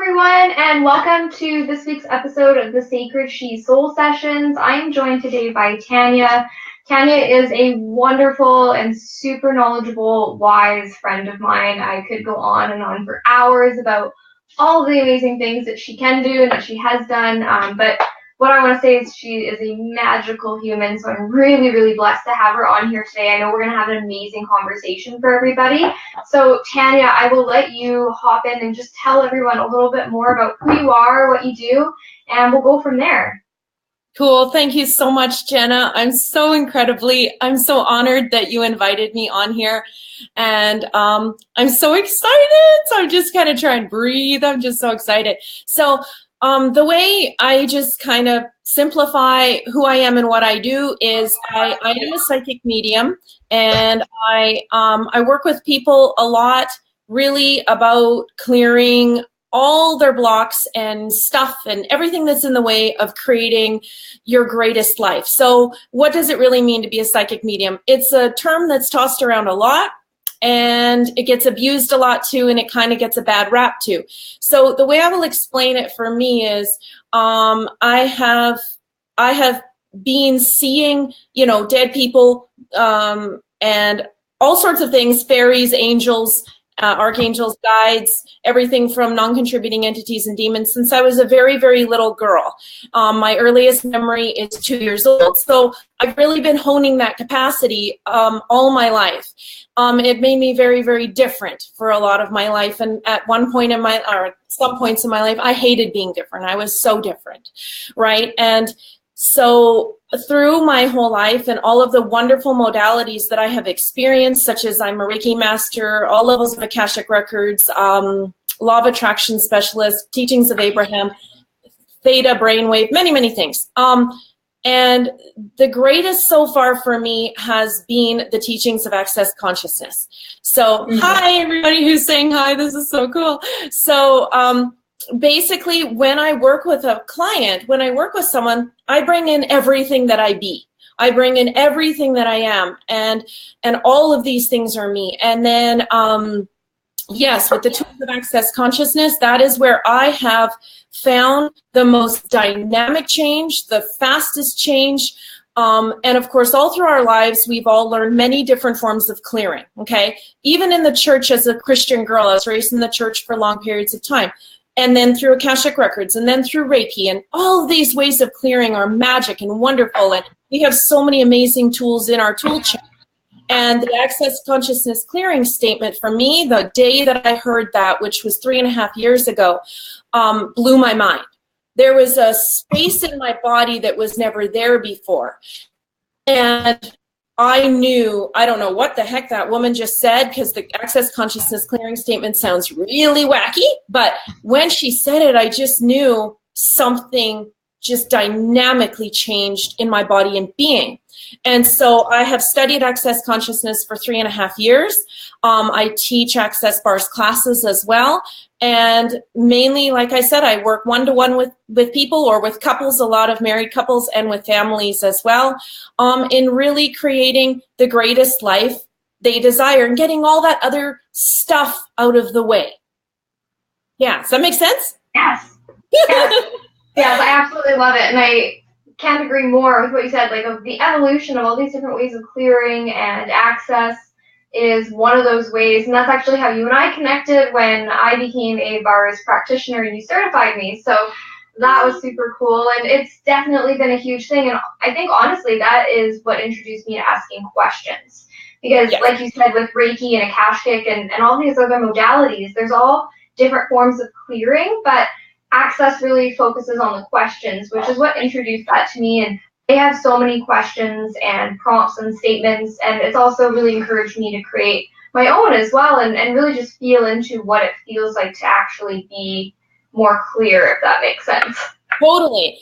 everyone, and welcome to this week's episode of the Sacred She Soul Sessions. I am joined today by Tanya. Tanya is a wonderful and super knowledgeable, wise friend of mine. I could go on and on for hours about all the amazing things that she can do and that she has done, but what I want to say is she is a magical human, so I'm really, really blessed to have her on here today. I know we're going to have an amazing conversation for everybody. So, Tanya, I will let you hop in and just tell everyone a little bit more about who you are, what you do, and we'll go from there. Cool. Thank you so much, Jenna. I'm so honored that you invited me on here. And I'm so excited. So I'm just kind of trying to breathe. I'm just so excited. So the way I just kind of simplify who I am and what I do is I am a psychic medium, and I work with people a lot really about clearing all their blocks and stuff and everything that's in the way of creating your greatest life. So what does it really mean to be a psychic medium? It's a term that's tossed around a lot, and it gets abused a lot too, and it kind of gets a bad rap too. So the way I will explain it for me is I have been seeing, dead people and all sorts of things, fairies, angels, archangels, guides, everything from non-contributing entities and demons since I was a very, very little girl. My earliest memory is 2 years old. So I've really been honing that capacity all my life. It made me very, very different for a lot of my life. And at some points in my life, I hated being different. I was so different, right? And so through my whole life and all of the wonderful modalities that I have experienced, such as I'm a Reiki master, all levels of Akashic Records, law of attraction specialist, teachings of Abraham, theta, brainwave, many, many things. And the greatest so far for me has been the teachings of access consciousness. So hi, everybody who's saying hi. This is so cool. So basically, when I work with a client, when I work with someone, I bring in everything that I be. I bring in everything that I am, and all of these things are me. And then, yes, with the tools of access consciousness, that is where I have found the most dynamic change, the fastest change. And of course, all through our lives, we've all learned many different forms of clearing, okay? Even in the church as a Christian girl, I was raised in the church for long periods of time. And then through Akashic Records, and then through Reiki, and all of these ways of clearing are magic and wonderful. And we have so many amazing tools in our tool chest. And the Access Consciousness Clearing Statement, for me, the day that I heard that, which was 3.5 years ago, blew my mind. There was a space in my body that was never there before. And I knew, I don't know what the heck that woman just said, because the Access Consciousness Clearing Statement sounds really wacky, but when she said it, I just knew something just dynamically changed in my body and being. And so I have studied Access Consciousness for 3.5 years. I teach Access Bars classes as well. And mainly, like I said, I work one-to-one with people or with couples, a lot of married couples, and with families as well, in really creating the greatest life they desire and getting all that other stuff out of the way. Yeah, does that make sense? Yes. Yes, I absolutely love it. And I can't agree more with what you said, like of the evolution of all these different ways of clearing and access is one of those ways, and that's actually how you and I connected when I became a bars practitioner and you certified me. So that was super cool, and it's definitely been a huge thing. And I think honestly that is what introduced me to asking questions, because like you said, with Reiki and Akashic and all these other modalities, there's all different forms of clearing, but Access really focuses on the questions, which is what introduced that to me. And they have so many questions and prompts and statements, and it's also really encouraged me to create my own as well, and really just feel into what it feels like to actually be more clear, if that makes sense. Totally.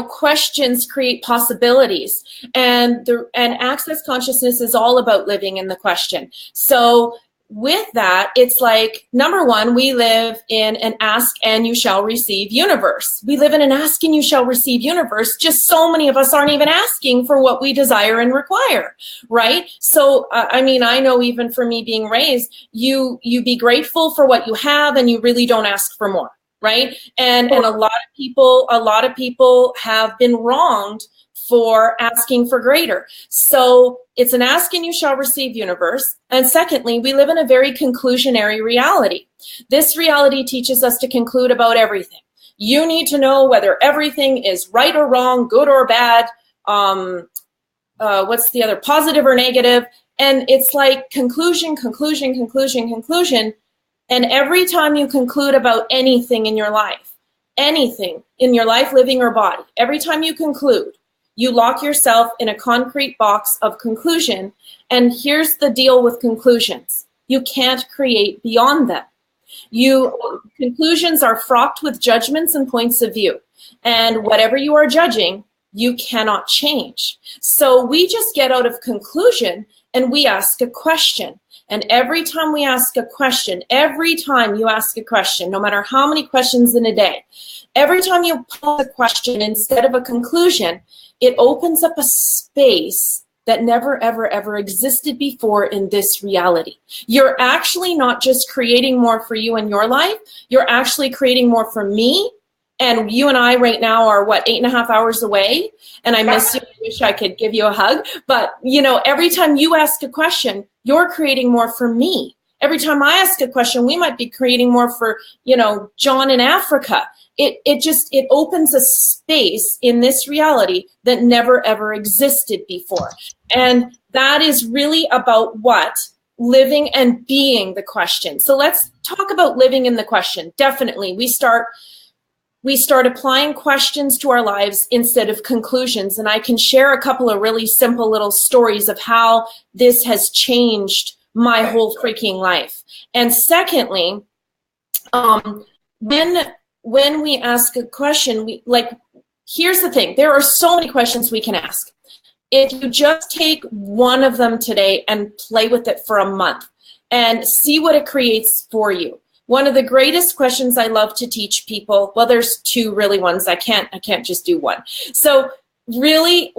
Questions create possibilities, and Access Consciousness is all about living in the question. So with that, it's like, number one, we live in an ask and you shall receive universe. We live in an ask and you shall receive universe. Just so many of us aren't even asking for what we desire and require, right? So, I know even for me being raised, you be grateful for what you have and you really don't ask for more. right? And a lot of people have been wronged for asking for greater. So it's an ask and you shall receive universe. And secondly, we live in a very conclusionary reality. This reality teaches us to conclude about everything. You need to know whether everything is right or wrong, good or bad, what's the other, positive or negative. And it's like conclusion, conclusion, conclusion, conclusion. And every time you conclude about anything in your life, living or body, every time you conclude, you lock yourself in a concrete box of conclusion. And here's the deal with conclusions. You can't create beyond them. Conclusions are fraught with judgments and points of view. And whatever you are judging, you cannot change. So we just get out of conclusion and we ask a question. And every time we ask a question, every time you ask a question, no matter how many questions in a day, every time you pose a question instead of a conclusion, it opens up a space that never, ever, ever existed before in this reality. You're actually not just creating more for you in your life, you're actually creating more for me. And you and I right now are, 8.5 hours away? And I miss you. I wish I could give you a hug. But, every time you ask a question, you're creating more for me. Every time I ask a question, we might be creating more for, John in Africa. It opens a space in this reality that never, ever existed before. And that is really about what? Living and being the question. So let's talk about living in the question. Definitely. We start applying questions to our lives instead of conclusions. And I can share a couple of really simple little stories of how this has changed my whole freaking life. And secondly, when we ask a question, here's the thing. There are so many questions we can ask. If you just take one of them today and play with it for a month and see what it creates for you. One of the greatest questions I love to teach people, well, there's two really ones. I can't just do one. So really,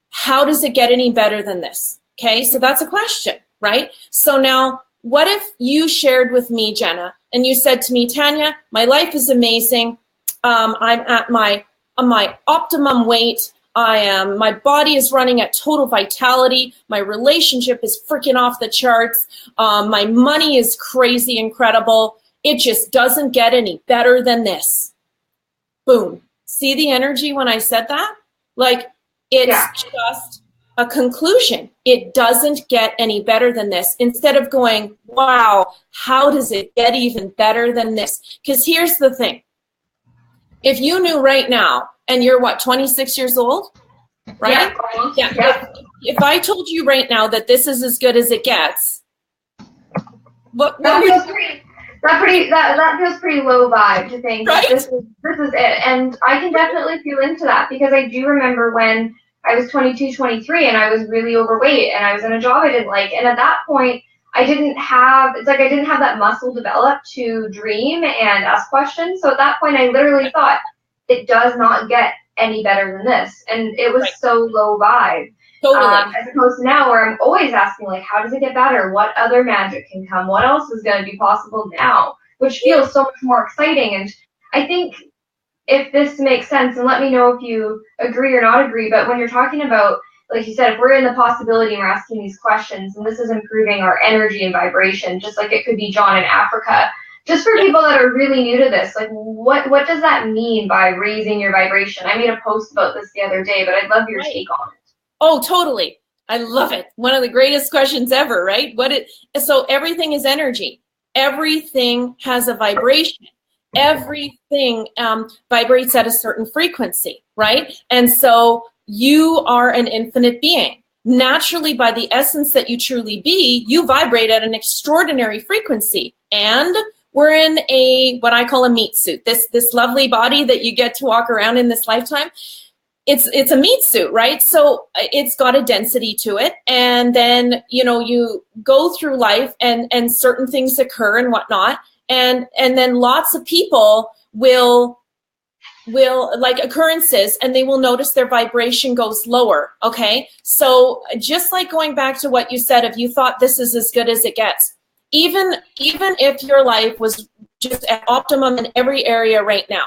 how does it get any better than this? Okay, so that's a question, right? So now, what if you shared with me, Jenna, and you said to me, Tanya, my life is amazing. I'm at my optimum weight. My body is running at total vitality. My relationship is freaking off the charts. My money is crazy incredible. It just doesn't get any better than this. Boom. See the energy when I said that? It's just a conclusion. It doesn't get any better than this. Instead of going, wow, how does it get even better than this? Because here's the thing. If you knew right now, and you're 26 years old, right? Yeah. If I told you right now that this is as good as it gets, that feels pretty low vibe to think that this is it. And I can definitely feel into that because I do remember when I was 22, 23 and I was really overweight and I was in a job I didn't like. And at that point, I didn't have that muscle developed to dream and ask questions. So at that point, I literally thought it does not get any better than this. And it was so low vibe. Totally. As opposed to now where I'm always asking, how does it get better? What other magic can come? What else is going to be possible now? Which feels so much more exciting. And I think if this makes sense, and let me know if you agree or not agree, but when you're talking about, like you said, if we're in the possibility and we're asking these questions, and this is improving our energy and vibration, just like it could be John in Africa, just for people that are really new to this, what does that mean by raising your vibration? I made a post about this the other day, but I'd love your take on it. Oh, totally. I love it. One of the greatest questions ever, right? So everything is energy. Everything has a vibration. Everything vibrates at a certain frequency, right? And so you are an infinite being. Naturally, by the essence that you truly be, you vibrate at an extraordinary frequency. And we're in what I call a meat suit. This lovely body that you get to walk around in this lifetime. It's a meat suit, right? So it's got a density to it. And then, you go through life and certain things occur and whatnot. And then lots of people will occurrences and they will notice their vibration goes lower. Okay. So just like going back to what you said, if you thought this is as good as it gets, even if your life was just at optimum in every area right now,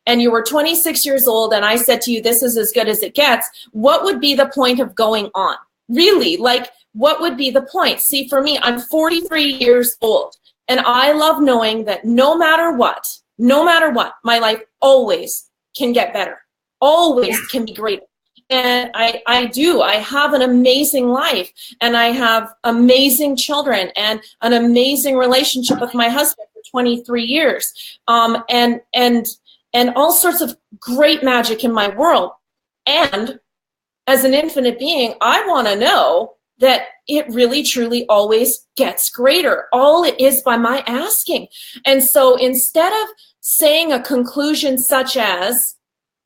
and you were 26 years old, and I said to you, this is as good as it gets, what would be the point of going on? Really, like, what would be the point? See, for me, I'm 43 years old, and I love knowing that no matter what, my life always can get better, always can be greater. And I have an amazing life, and I have amazing children and an amazing relationship with my husband for 23 years. And all sorts of great magic in my world. And as an infinite being, I want to know that it really, truly always gets greater. All it is by my asking. And so instead of saying a conclusion such as,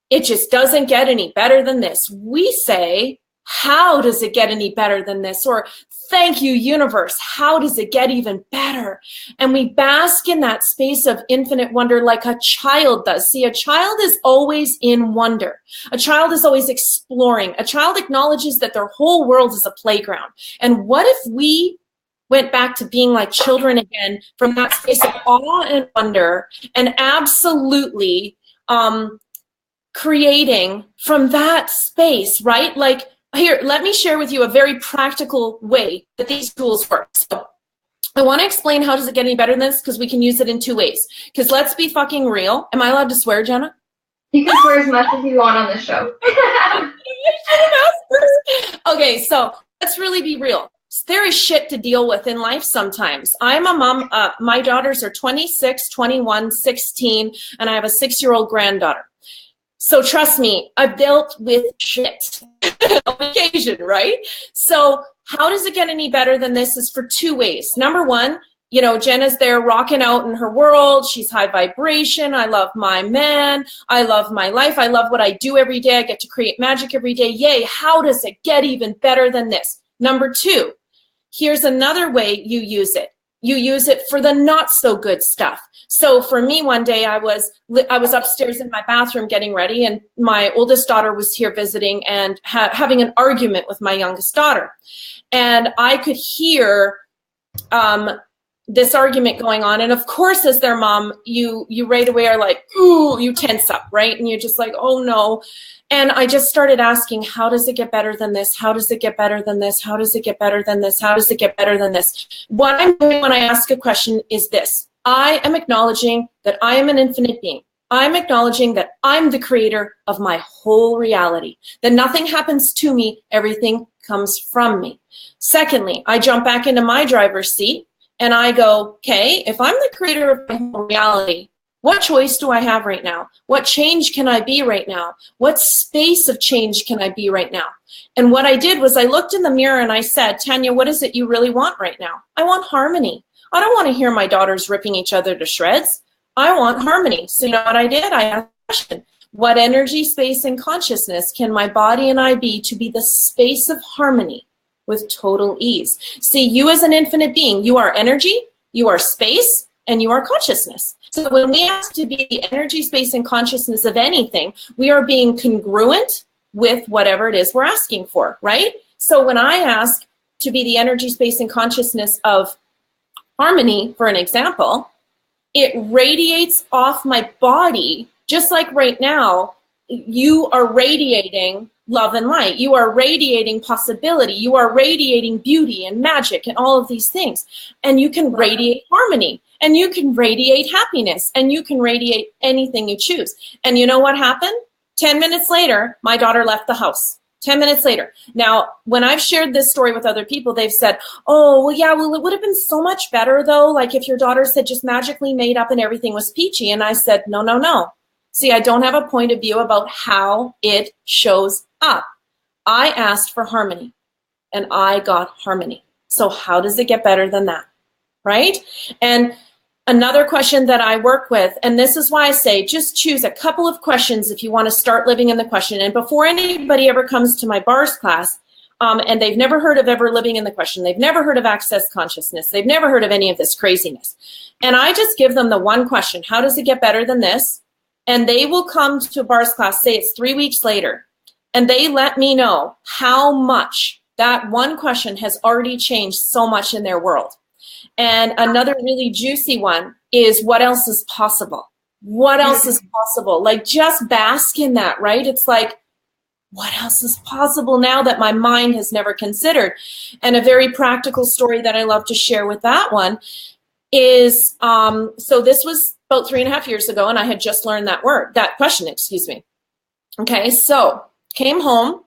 it just doesn't get any better than this, we say, how does it get any better than this? Or, thank you, universe, how does it get even better? And we bask in that space of infinite wonder like a child does. See, a child is always in wonder. A child is always exploring. A child acknowledges that their whole world is a playground. And what if we went back to being like children again, from that space of awe and wonder, and absolutely creating from that space, right? Like, here, let me share with you a very practical way that these tools work. So I want to explain how does it get any better than this, because we can use it in two ways. Because let's be fucking real. Am I allowed to swear, Jenna? You can swear as much as you want on this show. Okay, so let's really be real. There is shit to deal with in life sometimes. I'm a mom. My daughters are 26, 21, 16, and I have a 6-year-old granddaughter. So trust me, I've dealt with shit on occasion, right? So how does it get any better than this is for two ways. Number one, you know, Jenna's there rocking out in her world. She's high vibration. I love my man. I love my life. I love what I do every day. I get to create magic every day. Yay. How does it get even better than this? Number two, here's another way you use it. You use it for the not so good stuff. So for me, one day I was upstairs in my bathroom getting ready, and my oldest daughter was here visiting and having an argument with my youngest daughter. And I could hear this argument going on. And of course, as their mom, you right away are like, ooh, you tense up, right? And you're just like, oh no. And I just started asking, how does it get better than this? How does it get better than this? How does it get better than this? How does it get better than this? What I'm doing when I ask a question is this. I am acknowledging that I am an infinite being. I'm acknowledging that I'm the creator of my whole reality, that nothing happens to me, everything comes from me. Secondly, I jump back into my driver's seat and I go, okay, if I'm the creator of my whole reality, what choice do I have right now? What change can I be right now? What space of change can I be right now? And what I did was I looked in the mirror and I said, Tanya, what is it you really want right now? I want harmony. I don't want to hear my daughters ripping each other to shreds. I want harmony. So you know what I did? I asked a question. What energy, space, and consciousness can my body and I be to be the space of harmony with total ease? See, you as an infinite being, you are energy, you are space, and you are consciousness. So when we ask to be the energy, space, and consciousness of anything, we are being congruent with whatever it is we're asking for, right? So when I ask to be the energy, space, and consciousness of harmony, for an example, it radiates off my body, just like right now, you are radiating love and light. You are radiating possibility. You are radiating beauty and magic and all of these things. And you can radiate harmony, and you can radiate happiness, and you can radiate anything you choose. And you know what happened? 10 minutes later, my daughter left the house. 10 minutes later. Now, when I've shared this story with other people, they've said, oh, well, yeah, well, it would have been so much better, though, like if your daughters had just magically made up and everything was peachy. And I said, no, no, no. See, I don't have a point of view about how it shows up. I asked for harmony, and I got harmony. So how does it get better than that, right? And another question that I work with, and this is why I say just choose a couple of questions if you want to start living in the question. And before anybody ever comes to my bars class, and they've never heard of ever living in the question, they've never heard of access consciousness, they've never heard of any of this craziness. And I just give them the one question, how does it get better than this? And they will come to a bars class, say it's 3 weeks later, and they let me know how much that one question has already changed so much in their world. And another really juicy one is what else is possible? What else is possible? Like, just bask in that, right? It's like, what else is possible now that my mind has never considered? And a very practical story that I love to share with that one is, so this was about 3.5 years ago, and I had just learned that question, excuse me. Okay, so came home,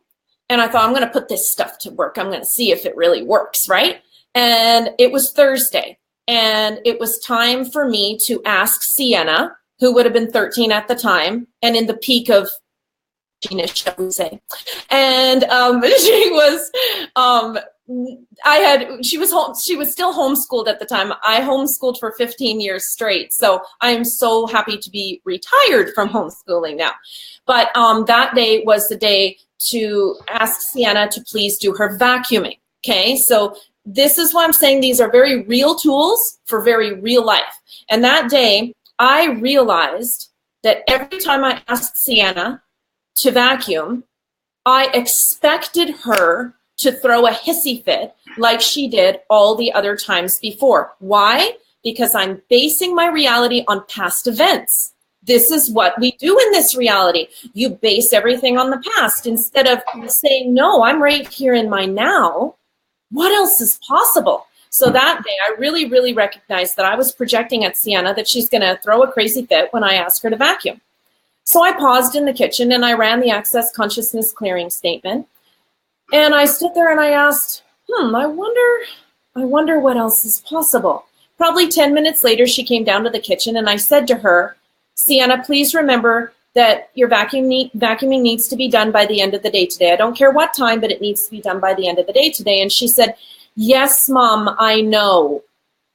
and I thought, I'm going to put this stuff to work. I'm going to see if it really works, right? And it was Thursday, and it was time for me to ask Sienna, who would have been 13 at the time, and in the peak of genius, shall we say. And she was, she was still homeschooled at the time. I homeschooled for 15 years straight. So I am so happy to be retired from homeschooling now. But that day was the day to ask Sienna to please do her vacuuming. Okay, so this is why I'm saying these are very real tools for very real life. And that day, I realized that every time I asked Sienna to vacuum, I expected her to throw a hissy fit like she did all the other times before. Why? Because I'm basing my reality on past events. This is what we do in this reality. You base everything on the past instead of saying, no, I'm right here in my now. What else is possible? So that day, I really, really recognized that I was projecting at Sienna that she's going to throw a crazy fit when I ask her to vacuum. So I paused in the kitchen and I ran the Access Consciousness Clearing Statement. And I stood there and I asked, I wonder what else is possible. Probably 10 minutes later, she came down to the kitchen and I said to her, Sienna, please remember that your vacuuming needs to be done by the end of the day today. I don't care what time, but it needs to be done by the end of the day today. And she said, yes, Mom, I know.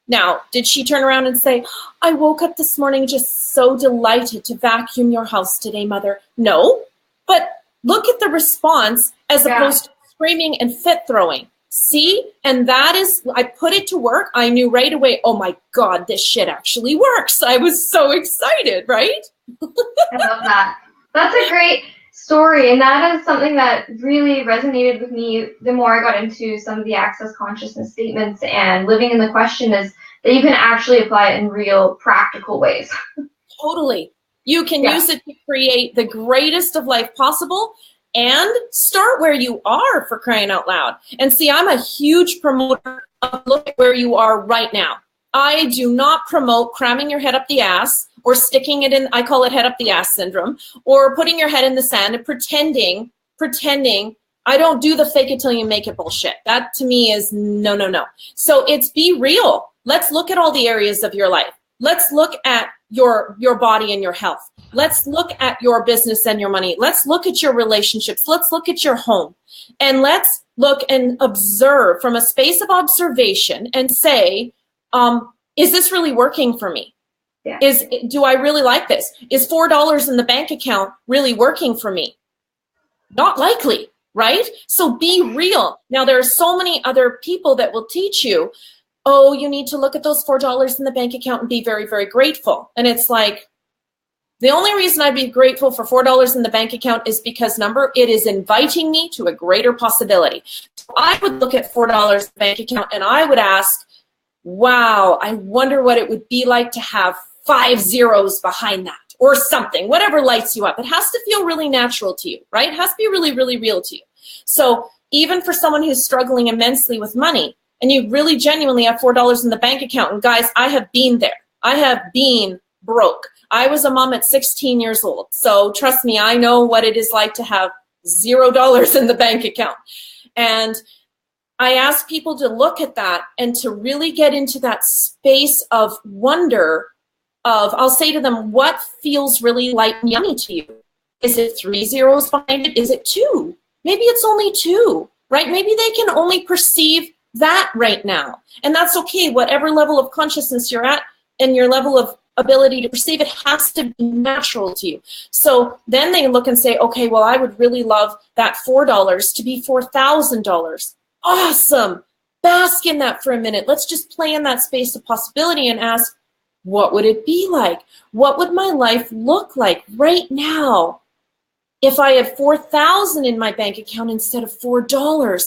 Now, did she turn around and say, I woke up this morning just so delighted to vacuum your house today, Mother? No, but look at the response as opposed to screaming and fit throwing. See? And that is, I put it to work. I knew right away, oh my God, this shit actually works. I was so excited, right? I love that. That's a great story. And that is something that really resonated with me the more I got into some of the Access Consciousness statements and living in the question is that you can actually apply it in real practical ways. Totally. You can use it to create the greatest of life possible and start where you are, for crying out loud. And see, I'm a huge promoter of look at where you are right now. I do not promote cramming your head up the ass or sticking it in, I call it head up the ass syndrome, or putting your head in the sand and pretending. I don't do the fake it till you make it bullshit. That to me is no. So it's be real. Let's look at all the areas of your life. Let's look at your body and your health. Let's look at your business and your money. Let's look at your relationships. Let's look at your home. And let's look and observe from a space of observation and say, is this really working for me? Yeah. Do I really like this? Is $4 in the bank account really working for me? Not likely, right? So be real. Now, there are so many other people that will teach you, oh, you need to look at those $4 in the bank account and be very, very grateful. And it's like, the only reason I'd be grateful for $4 in the bank account is because, it is inviting me to a greater possibility. So I would look at $4 in the bank account and I would ask, wow, I wonder what it would be like to have 5 zeros behind that or something, whatever lights you up. It has to feel really natural to you, right? It has to be really, really real to you. So even for someone who's struggling immensely with money and you really genuinely have $4 in the bank account, and guys, I have been there. I have been broke. I was a mom at 16 years old. So trust me, I know what it is like to have $0 in the bank account. And I ask people to look at that and to really get into that space of wonder of, I'll say to them, what feels really light and yummy to you? Is it 3 zeros behind it? Is it 2? Maybe it's only 2, right? Maybe they can only perceive that right now. And that's okay. Whatever level of consciousness you're at and your level of ability to perceive it has to be natural to you. So then they look and say, okay, well, I would really love that $4 to be $4,000. Awesome. Bask in that for a minute. Let's just play in that space of possibility and ask, what would it be like? What would my life look like right now if I had $4,000 in my bank account instead of $4?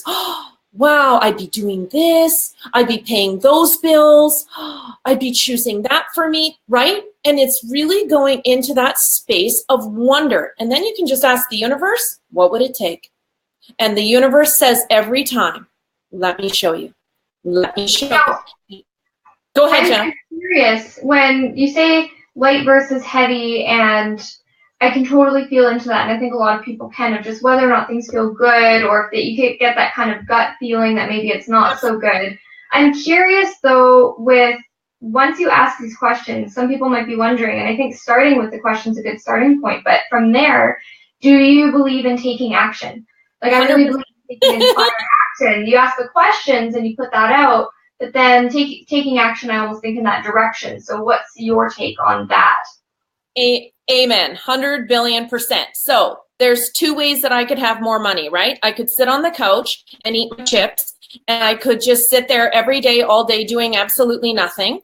wow, I'd be doing this, I'd be paying those bills, I'd be choosing that for me, right? And it's really going into that space of wonder. And then you can just ask the universe, what would it take? And the universe says every time, let me show you. Let me show you. Go ahead, Jenna. I'm curious, when you say light versus heavy, and I can totally feel into that, and I think a lot of people can, of just whether or not things feel good, or if you get that kind of gut feeling that maybe it's not so good. I'm curious, though, with once you ask these questions, some people might be wondering, and I think starting with the question's a good starting point, but from there, do you believe in taking action? Like, I really believe in taking inspired action. You ask the questions and you put that out, but then taking action, I almost think in that direction. So what's your take on that? Amen. 100 billion%. So there's two ways that I could have more money, right? I could sit on the couch and eat my chips, and I could just sit there every day, all day, doing absolutely nothing,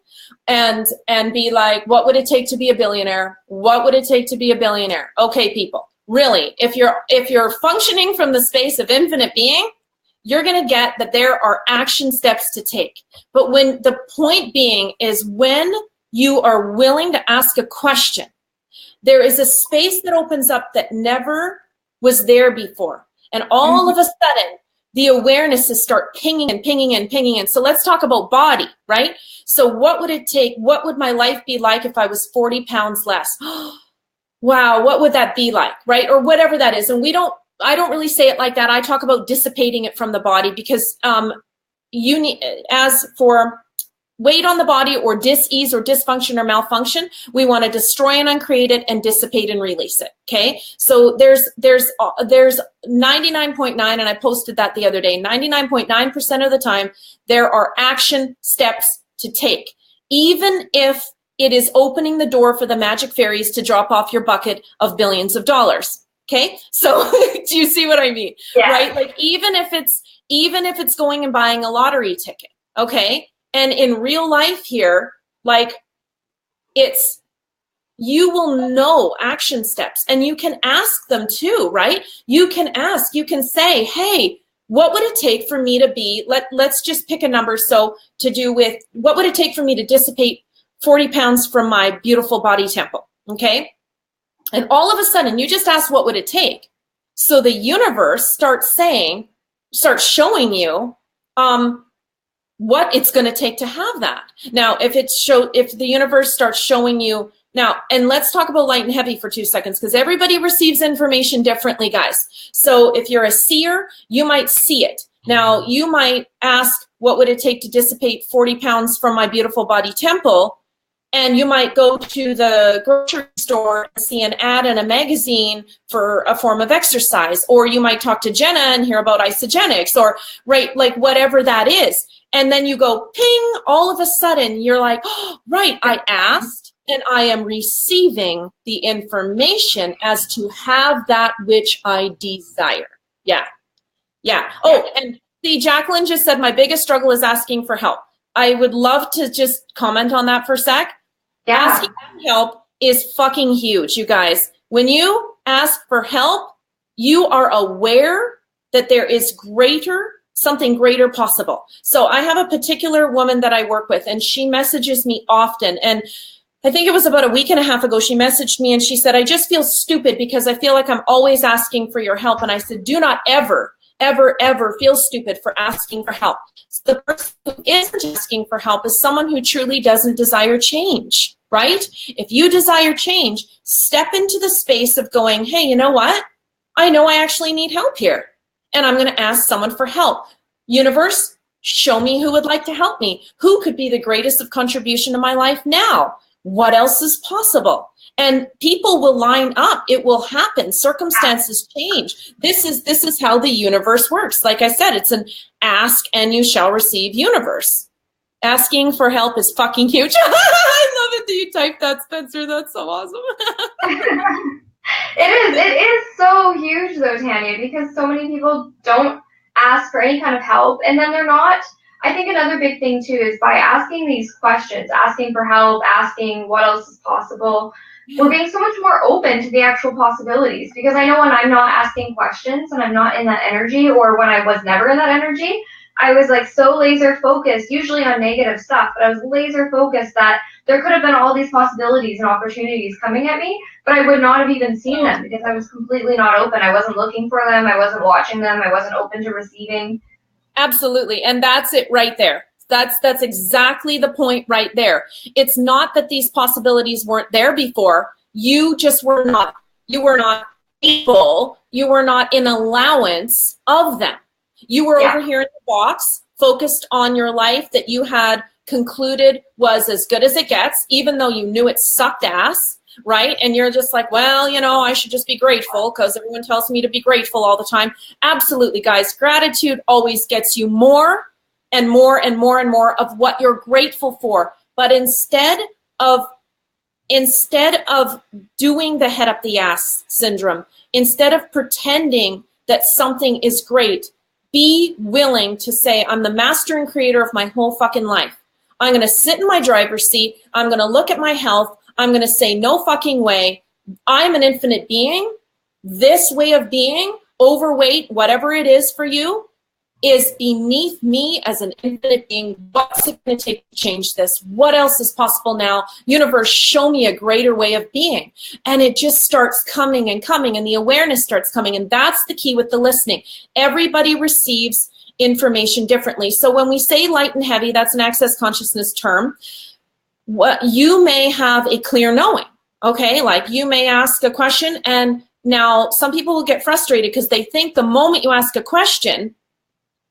and be like, what would it take to be a billionaire? What would it take to be a billionaire? Okay, people, really, if you're functioning from the space of infinite being, you're going to get that there are action steps to take. But when the point being is when you are willing to ask a question, there is a space that opens up that never was there before. And all of a sudden, the awarenesses start pinging and pinging and pinging. And so let's talk about body, right? So what would it take? What would my life be like if I was 40 pounds less? Wow, what would that be like, right? Or whatever that is. And I don't really say it like that. I talk about dissipating it from the body, because you need, as for weight on the body or dis-ease or dysfunction or malfunction, we want to destroy and uncreate it and dissipate and release it. Okay. So there's 99.9, and I posted that the other day, 99.9% of the time, there are action steps to take. Even if it is opening the door for the magic fairies to drop off your bucket of billions of dollars. Okay, so do you see what I mean? Yeah. Right? Like even if it's going and buying a lottery ticket, okay? And in real life here, like you will know action steps, and you can ask them too, right? You can ask, you can say, hey, what would it take for me to be, let's just pick a number. So to do with, what would it take for me to dissipate 40 pounds from my beautiful body temple, okay? And all of a sudden, you just ask, what would it take? So the universe starts showing you what it's going to take to have that. Now, if the universe starts showing you now, and let's talk about light and heavy for 2 seconds, because everybody receives information differently, guys. So if you're a seer, you might see it. Now, you might ask, what would it take to dissipate 40 pounds from my beautiful body temple? And you might go to the grocery store and see an ad in a magazine for a form of exercise. Or you might talk to Jenna and hear about isogenics, or right, like whatever that is. And then you go ping, all of a sudden you're like, oh, right, I asked and I am receiving the information as to have that which I desire. Yeah. Yeah. Oh, and see, Jacqueline just said, my biggest struggle is asking for help. I would love to just comment on that for a sec. Yeah. Asking for help is fucking huge, you guys. When you ask for help, you are aware that there is something greater possible. So I have a particular woman that I work with, and she messages me often. And I think it was about a week and a half ago, she messaged me and she said, I just feel stupid because I feel like I'm always asking for your help. And I said, do not ever, ever, ever feel stupid for asking for help. So the person who isn't asking for help is someone who truly doesn't desire change, right? If you desire change, step into the space of going, hey, you know what? I know I actually need help here, and I'm going to ask someone for help. Universe, show me who would like to help me. Who could be the greatest of contribution to my life now? What else is possible? And people will line up. It will happen. Circumstances change. This is how the universe works. Like I said, it's an ask and you shall receive universe. Asking for help is fucking huge. I love it that you typed that, Spencer. That's so awesome. It is so huge though, Tanya, because so many people don't ask for any kind of help, and then they're not I think another big thing too is by asking these questions, asking for help, asking what else is possible, we're being so much more open to the actual possibilities. Because I know when I'm not asking questions and I'm not in that energy, or when I was never in that energy, I was like so laser focused, usually on negative stuff, but I was laser focused that there could have been all these possibilities and opportunities coming at me, but I would not have even seen them because I was completely not open. I wasn't looking for them. I wasn't watching them. I wasn't open to receiving. Absolutely. And that's it right there. That's exactly the point right there. It's not that these possibilities weren't there before. You just were not able, you were not in allowance of them. You were over here in the box, focused on your life that you had concluded was as good as it gets, even though you knew it sucked ass, right? And you're just like, well, you know, I should just be grateful because everyone tells me to be grateful all the time. Absolutely, guys. Gratitude always gets you more and more and more and more of what you're grateful for. But instead of doing the head up the ass syndrome, instead of pretending that something is great, be willing to say, I'm the master and creator of my whole fucking life. I'm going to sit in my driver's seat. I'm going to look at my health. I'm going to say, no fucking way. I'm an infinite being. This way of being, overweight, whatever it is for you, is beneath me as an infinite being. What's it going to take to change this? What else is possible now? Universe, show me a greater way of being. And it just starts coming and coming, and the awareness starts coming. And that's the key with the listening. Everybody receives information differently. So when we say light and heavy, that's an access consciousness term. What you may have a clear knowing, okay? Like you may ask a question, and now some people will get frustrated because they think the moment you ask a question,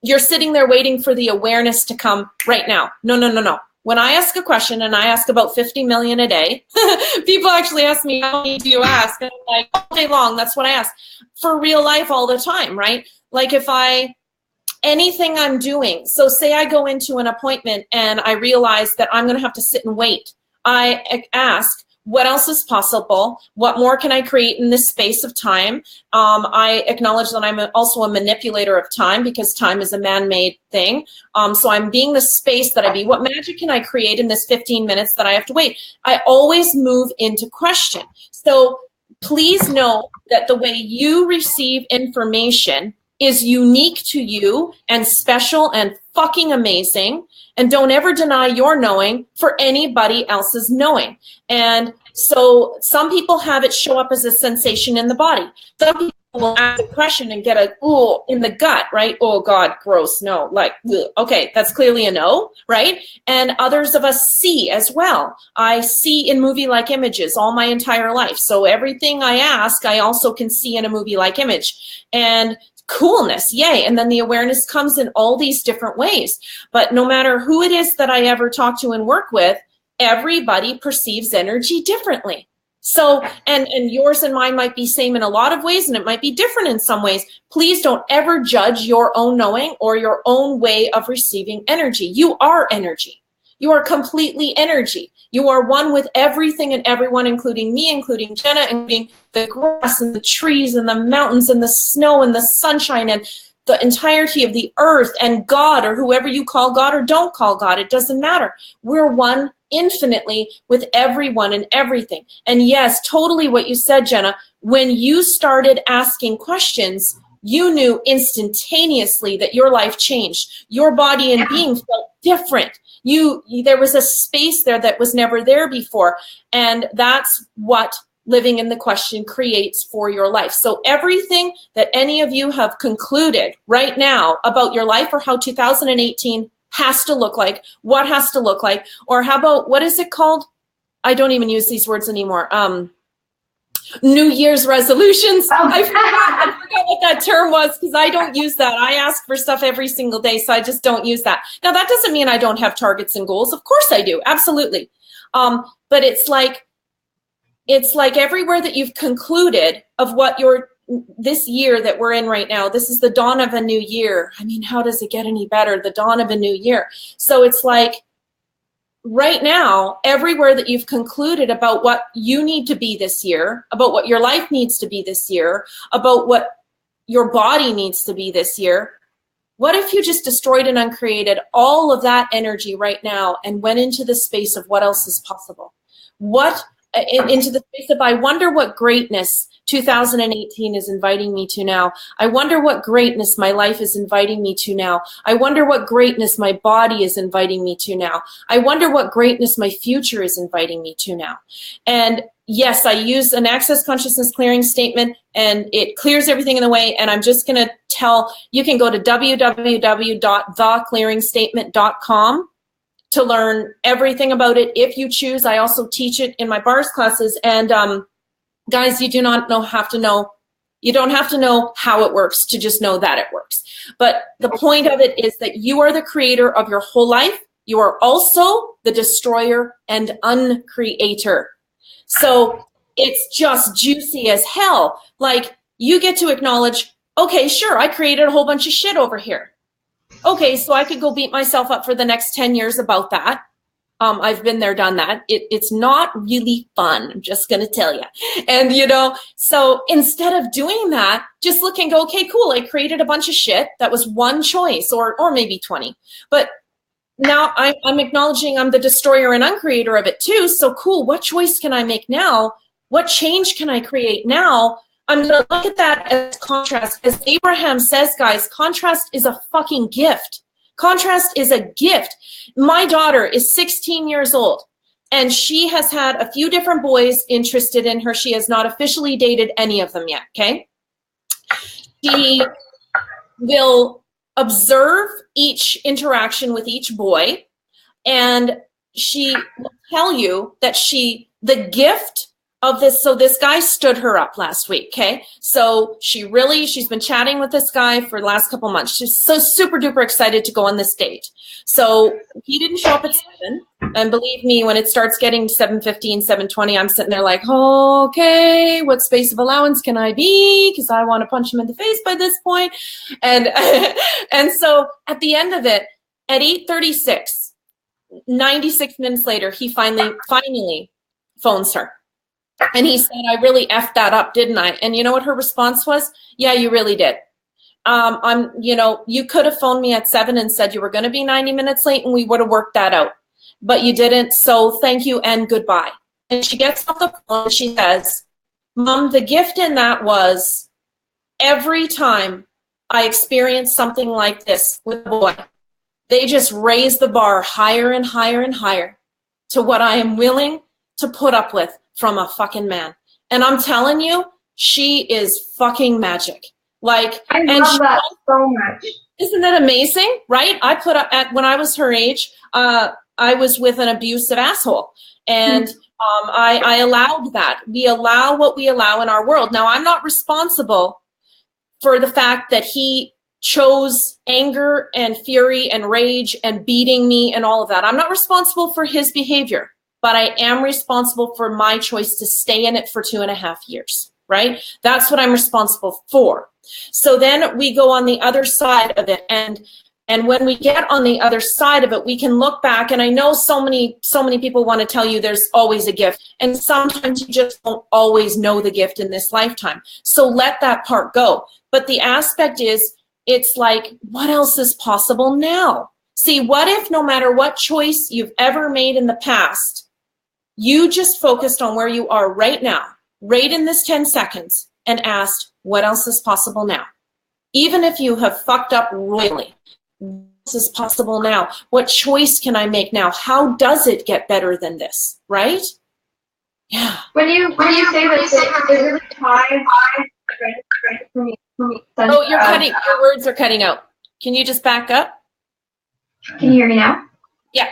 you're sitting there waiting for the awareness to come right now. No, no, no, no. When I ask a question, and I ask about 50 million a day, people actually ask me, how many do you ask? And I'm like, all day long, that's what I ask. For real life all the time, right? Like if anything I'm doing, so say I go into an appointment and I realize that I'm going to have to sit and wait. I ask, what else is possible? What more can I create in this space of time? I acknowledge that I'm also a manipulator of time because time is a man-made thing. So I'm being the space that I be. What magic can I create in this 15 minutes that I have to wait? I always move into question. So please know that the way you receive information is unique to you and special and fucking amazing. And don't ever deny your knowing for anybody else's knowing. And so some people have it show up as a sensation in the body. Some people will ask a question and get a ooh in the gut, right? Oh God, gross, no, like, ugh. Okay, that's clearly a no, right? And others of us see as well. I see in movie-like images all my entire life. So everything I ask, I also can see in a movie-like image. And coolness, yay. And then the awareness comes in all these different ways. But no matter who it is that I ever talk to and work with, everybody perceives energy differently. So, and yours and mine might be same in a lot of ways, and it might be different in some ways. Please don't ever judge your own knowing or your own way of receiving energy. You are energy. You are completely energy. You are one with everything and everyone, including me, including Jenna, including the grass and the trees and the mountains and the snow and the sunshine and the entirety of the earth and God, or whoever you call God or don't call God. It doesn't matter. We're one infinitely with everyone and everything. And yes, totally what you said, Jenna, when you started asking questions, you knew instantaneously that your life changed. Your body and being felt different. There was a space there that was never there before. And that's what living in the question creates for your life. So everything that any of you have concluded right now about your life, or how 2018 has to look like, what has to look like, or how about, what is it called? I don't even use these words anymore. New Year's resolutions. I forgot what that term was because I don't use that. I ask for stuff every single day, so I just don't use that. Now, that doesn't mean I don't have targets and goals. Of course I do. Absolutely. But it's like everywhere that you've concluded of what this year that we're in right now, this is the dawn of a new year. I mean, how does it get any better? The dawn of a new year. So it's like, right now, everywhere that you've concluded about what you need to be this year, about what your life needs to be this year, about what your body needs to be this year, What if you just destroyed and uncreated all of that energy right now and went into the space of what else is possible? Into the space of, I wonder what greatness 2018 is inviting me to now. I wonder what greatness my life is inviting me to now. I wonder what greatness my body is inviting me to now. I wonder what greatness my future is inviting me to now. And yes, I use an access consciousness clearing statement, and it clears everything in the way. And I'm just going to you can go to www.theclearingstatement.com to learn everything about it if you choose. I also teach it in my bars classes. And guys, you don't have to know how it works to just know that it works. But the point of it is that you are the creator of your whole life. You are also the destroyer and uncreator. So it's just juicy as hell. Like, you get to acknowledge, okay, sure, I created a whole bunch of shit over here. Okay, so I could go beat myself up for the next 10 years about that. I've been there, done that. It's not really fun, I'm just going to tell you. And, so instead of doing that, just look and go, okay, cool, I created a bunch of shit. That was one choice, or maybe 20. But now I'm acknowledging I'm the destroyer and uncreator of it too. So cool, what choice can I make now? What change can I create now? I'm going to look at that as contrast. As Abraham says, guys, contrast is a fucking gift. Contrast is a gift. My daughter is 16 years old, and she has had a few different boys interested in her. She has not officially dated any of them yet, okay? She will observe each interaction with each boy, and she will tell you that the gift of this, so this guy stood her up last week, okay? So she's been chatting with this guy for the last couple months. She's so super duper excited to go on this date. So he didn't show up at 7, and believe me, when it starts getting 7:15, 7:20, I'm sitting there like, oh, okay, what space of allowance can I be? Because I want to punch him in the face by this point. And and so at the end of it, at 8:36, 96 minutes later, he finally phones her. And he said, I really effed that up, didn't I? And you know what her response was? Yeah, you really did. You could have phoned me at 7 and said you were going to be 90 minutes late, and we would have worked that out. But you didn't, so thank you and goodbye. And she gets off the phone and she says, Mom, the gift in that was every time I experience something like this with a boy, they just raise the bar higher and higher and higher to what I am willing to put up with from a fucking man. And I'm telling you, she is fucking magic. Like, I love that so much. Isn't that amazing? Right? I put up when I was her age, I was with an abusive asshole. And I allowed that. We allow what we allow in our world. Now, I'm not responsible for the fact that he chose anger and fury and rage and beating me and all of that. I'm not responsible for his behavior. But I am responsible for my choice to stay in it for 2.5 years, right? That's what I'm responsible for. So then we go on the other side of it. And when we get on the other side of it, we can look back. And I know so many people want to tell you there's always a gift. And sometimes you just don't always know the gift in this lifetime. So let that part go. But the aspect is, it's like, what else is possible now? See, what if no matter what choice you've ever made in the past, you just focused on where you are right now, right in this 10 seconds, and asked, what else is possible now? Even if you have fucked up royally, what else is possible now? What choice can I make now? How does it get better than this, right? Yeah. When you say that, it really ties for me. Oh, your words are cutting out. Can you just back up? Can you hear me now? Yeah.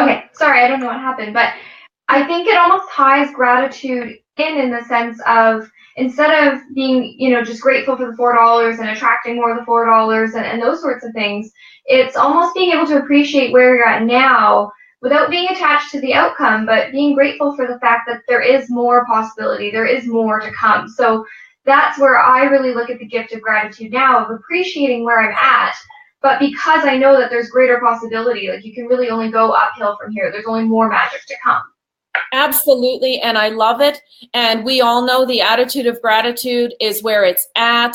Okay, sorry, I don't know what happened, but I think it almost ties gratitude in the sense of, instead of being, just grateful for the $4 and attracting more of the $4 and those sorts of things, it's almost being able to appreciate where you're at now without being attached to the outcome, but being grateful for the fact that there is more possibility, there is more to come. So that's where I really look at the gift of gratitude now, of appreciating where I'm at. But because I know that there's greater possibility, like, you can really only go uphill from here. There's only more magic to come. Absolutely, and I love it. And we all know the attitude of gratitude is where it's at.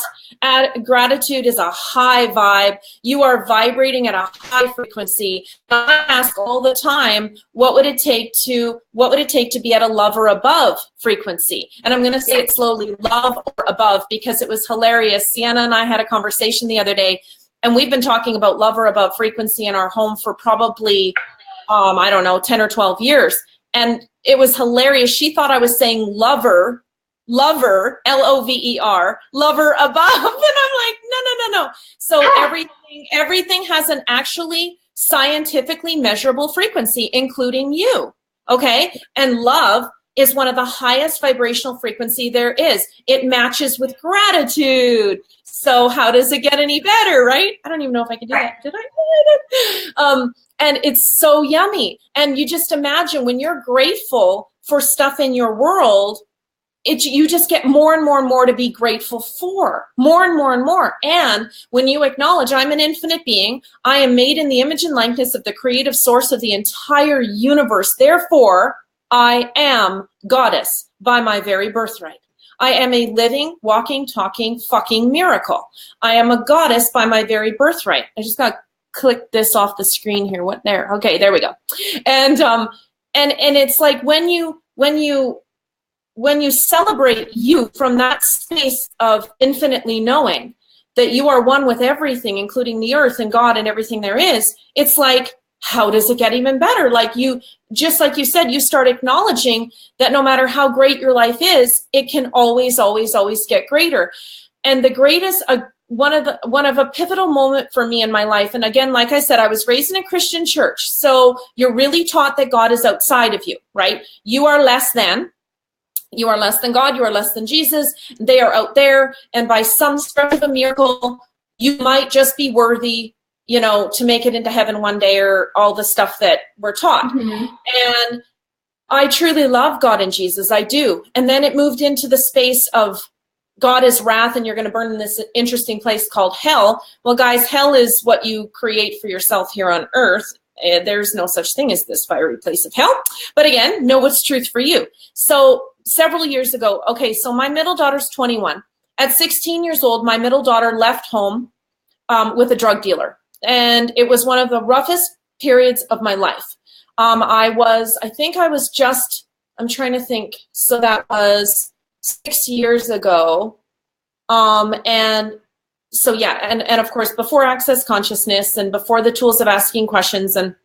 Gratitude is a high vibe. You are vibrating at a high frequency. I ask all the time, what would it take to be at a love or above frequency? And I'm going to say it slowly, love or above, because it was hilarious. Sienna and I had a conversation the other day, and we've been talking about love or above frequency in our home for probably, I don't know, 10 or 12 years. And it was hilarious. She thought I was saying lover, L-O-V-E-R, lover above. And I'm like, no. So everything has an actually scientifically measurable frequency, including you. Okay. And love is one of the highest vibrational frequency there is. It matches with gratitude. So how does it get any better, right? I don't even know if I can do that. Did I? And it's so yummy. And you just imagine when you're grateful for stuff in your world, you just get more and more and more to be grateful for, more and more and more. And when you acknowledge I'm an infinite being, I am made in the image and likeness of the creative source of the entire universe. Therefore, I am goddess by my very birthright. I am a living, walking, talking, fucking miracle. I am a goddess by my very birthright. I just got to click this off the screen here. What there? Okay, there we go. And it's like when you celebrate you from that space of infinitely knowing that you are one with everything, including the earth and God and everything there is, it's like, how does it get even better? Like just like you said, you start acknowledging that no matter how great your life is, it can always, always, always get greater. And the greatest, one of a pivotal moment for me in my life. And again, like I said, I was raised in a Christian church. So you're really taught that God is outside of you, right? You are less than. You are less than God. You are less than Jesus. They are out there. And by some sort of a miracle, you might just be worthy, to make it into heaven one day, or all the stuff that we're taught. Mm-hmm. And I truly love God and Jesus. I do. And then it moved into the space of God is wrath and you're going to burn in this interesting place called hell. Well, guys, hell is what you create for yourself here on earth. There's no such thing as this fiery place of hell. But again, know what's truth for you. So several years ago, okay, so my middle daughter's 21. At 16 years old, my middle daughter left home with a drug dealer. And it was one of the roughest periods of my life. I'm trying to think. So that was 6 years ago. And so, yeah. And of course, before Access Consciousness and before the tools of asking questions and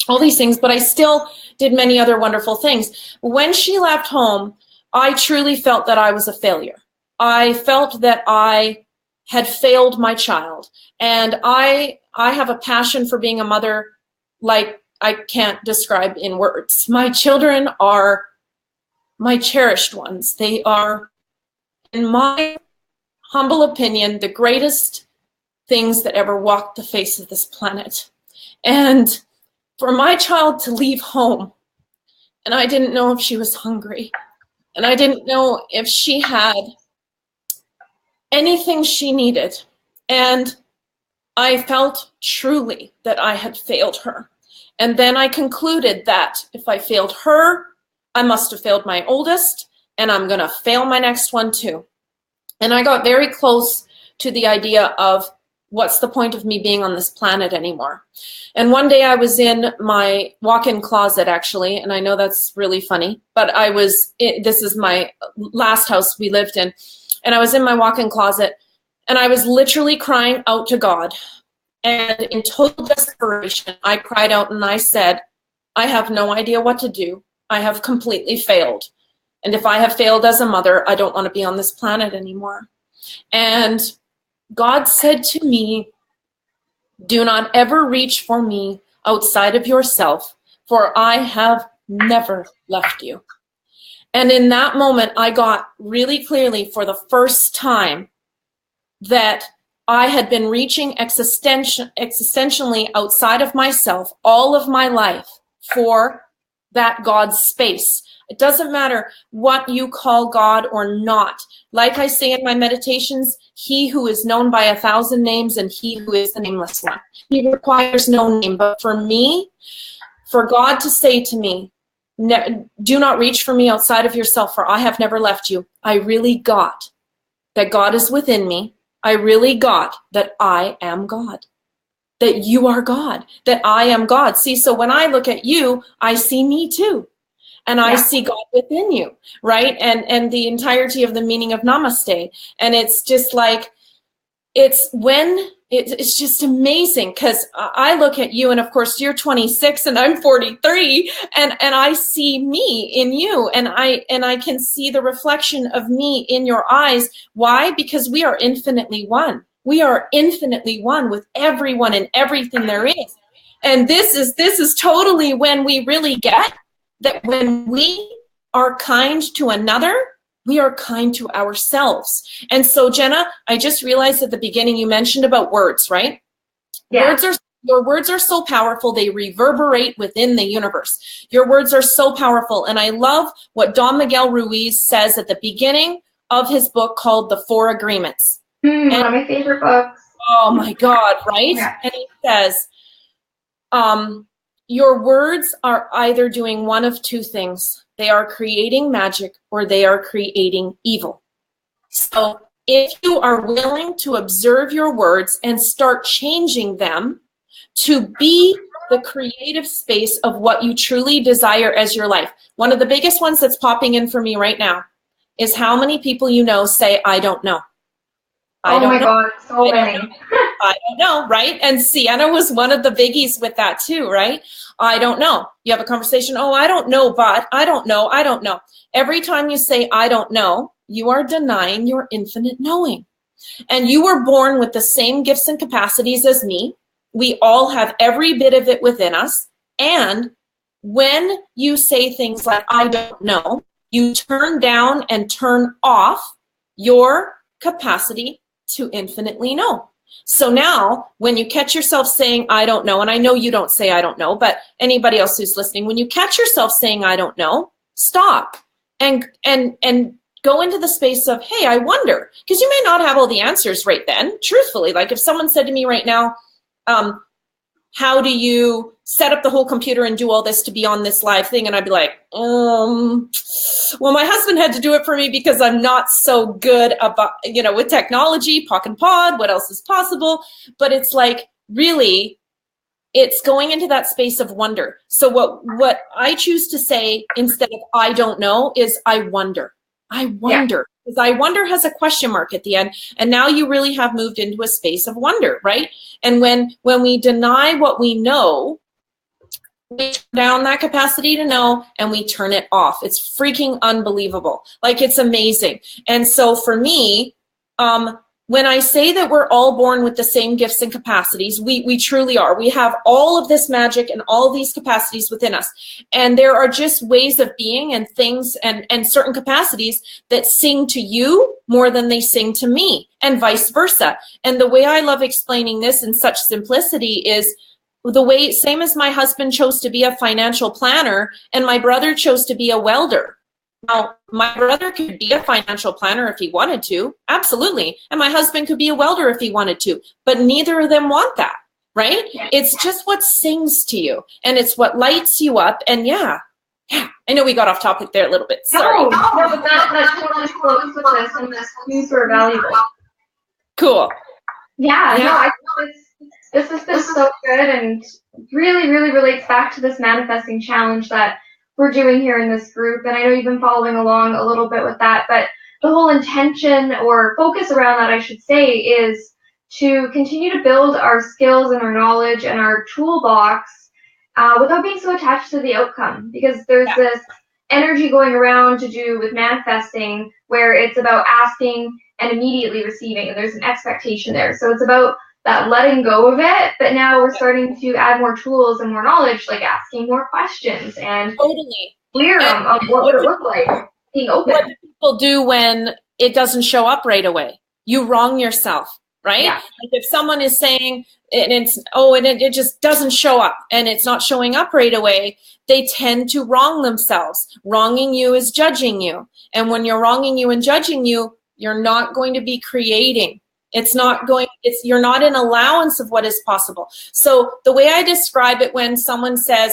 all these things, but I still did many other wonderful things. When she left home, I truly felt that I was a failure. I felt that I had failed my child. And I have a passion for being a mother like I can't describe in words. My children are my cherished ones. They are, in my humble opinion, the greatest things that ever walked the face of this planet. And for my child to leave home, and I didn't know if she was hungry, and I didn't know if she had anything she needed. And I felt truly that I had failed her. And then I concluded that if I failed her, I must have failed my oldest, and I'm going to fail my next one too. And I got very close to the idea of what's the point of me being on this planet anymore? And one day I was in my walk-in closet, actually, and I know that's really funny, but this is my last house we lived in, and I was in my walk-in closet, and I was literally crying out to God. And in total desperation, I cried out and I said, I have no idea what to do. I have completely failed. And if I have failed as a mother, I don't want to be on this planet anymore. And God said to me, do not ever reach for me outside of yourself, for I have never left you. And in that moment, I got really clearly for the first time that I had been reaching existentially outside of myself all of my life for that God's space. It doesn't matter what you call God or not. Like I say in my meditations, he who is known by 1,000 names and he who is the nameless one. He requires no name. But for me, for God to say to me, Do not reach for me outside of yourself, for I have never left you. I really got that God is within me. I really got that I am God, that you are God, that I am God. See, so when I look at you, I see me too. And I see God within you, right? And the entirety of the meaning of namaste. And it's just like, it's just amazing, because I look at you, and of course you're 26 and I'm 43, and I see me in you, and I can see the reflection of me in your eyes. Why? Because we are infinitely one. We are infinitely one with everyone and everything there is. And this is totally when we really get that when we are kind to another, we are kind to ourselves. And so, Jenna, I just realized at the beginning you mentioned about words, right? Yeah. Your words are so powerful, they reverberate within the universe. Your words are so powerful. And I love what Don Miguel Ruiz says at the beginning of his book called The Four Agreements. One of my favorite books. Oh my God, right? Yeah. And he says, your words are either doing one of two things. They are creating magic or they are creating evil. So if you are willing to observe your words and start changing them to be the creative space of what you truly desire as your life. One of the biggest ones that's popping in for me right now is how many people you know say, I don't know. Oh my God, so many. I don't know, right? And Sienna was one of the biggies with that too, right? I don't know. You have a conversation, oh, I don't know, but I don't know, I don't know. Every time you say, I don't know, you are denying your infinite knowing. And you were born with the same gifts and capacities as me. We all have every bit of it within us. And when you say things like, I don't know, you turn down and turn off your capacity to infinitely know. So now when you catch yourself saying, I don't know, and I know you don't say, I don't know, but anybody else who's listening, when you catch yourself saying, I don't know, stop and go into the space of, hey, I wonder, because you may not have all the answers right then. Truthfully, like if someone said to me right now, how do you set up the whole computer and do all this to be on this live thing? And I'd be like, well, my husband had to do it for me because I'm not so good about, with technology, POC and pod, what else is possible? But it's like, really, it's going into that space of wonder. So what I choose to say instead of I don't know is I wonder. I wonder. Because I wonder has a question mark at the end. And now you really have moved into a space of wonder, right? And when we deny what we know, we turn down that capacity to know and we turn it off. It's freaking unbelievable. Like, it's amazing. And so for me, when I say that we're all born with the same gifts and capacities, we truly are. We have all of this magic and all of these capacities within us. And there are just ways of being and things and certain capacities that sing to you more than they sing to me, and vice versa. And the way I love explaining this in such simplicity is the way, same as my husband chose to be a financial planner and my brother chose to be a welder. Now, my brother could be a financial planner if he wanted to, absolutely. And my husband could be a welder if he wanted to, but neither of them want that, right? Yeah. It's just what sings to you and it's what lights you up. And yeah, I know we got off topic there a little bit. Sorry. No, but that totally close with this and this super valuable. Cool. Yeah. No, I think this has been so good and really, really relates back to this manifesting challenge that we're doing here in this group. And I know you've been following along a little bit with that, but the whole intention or focus around that, I should say, is to continue to build our skills and our knowledge and our toolbox without being so attached to the outcome, because there's this energy going around to do with manifesting where it's about asking and immediately receiving, and there's an expectation there. So it's about that letting go of it, but now we're starting to add more tools and more knowledge, like asking more questions and clear of what would it look like, being open. What do people do when it doesn't show up right away? You wrong yourself, right? Yeah. Like if someone is saying, it just doesn't show up and it's not showing up right away, they tend to wrong themselves. Wronging you is judging you. And when you're wronging you and judging you, you're not going to be creating. You're not in allowance of what is possible. So the way I describe it when someone says,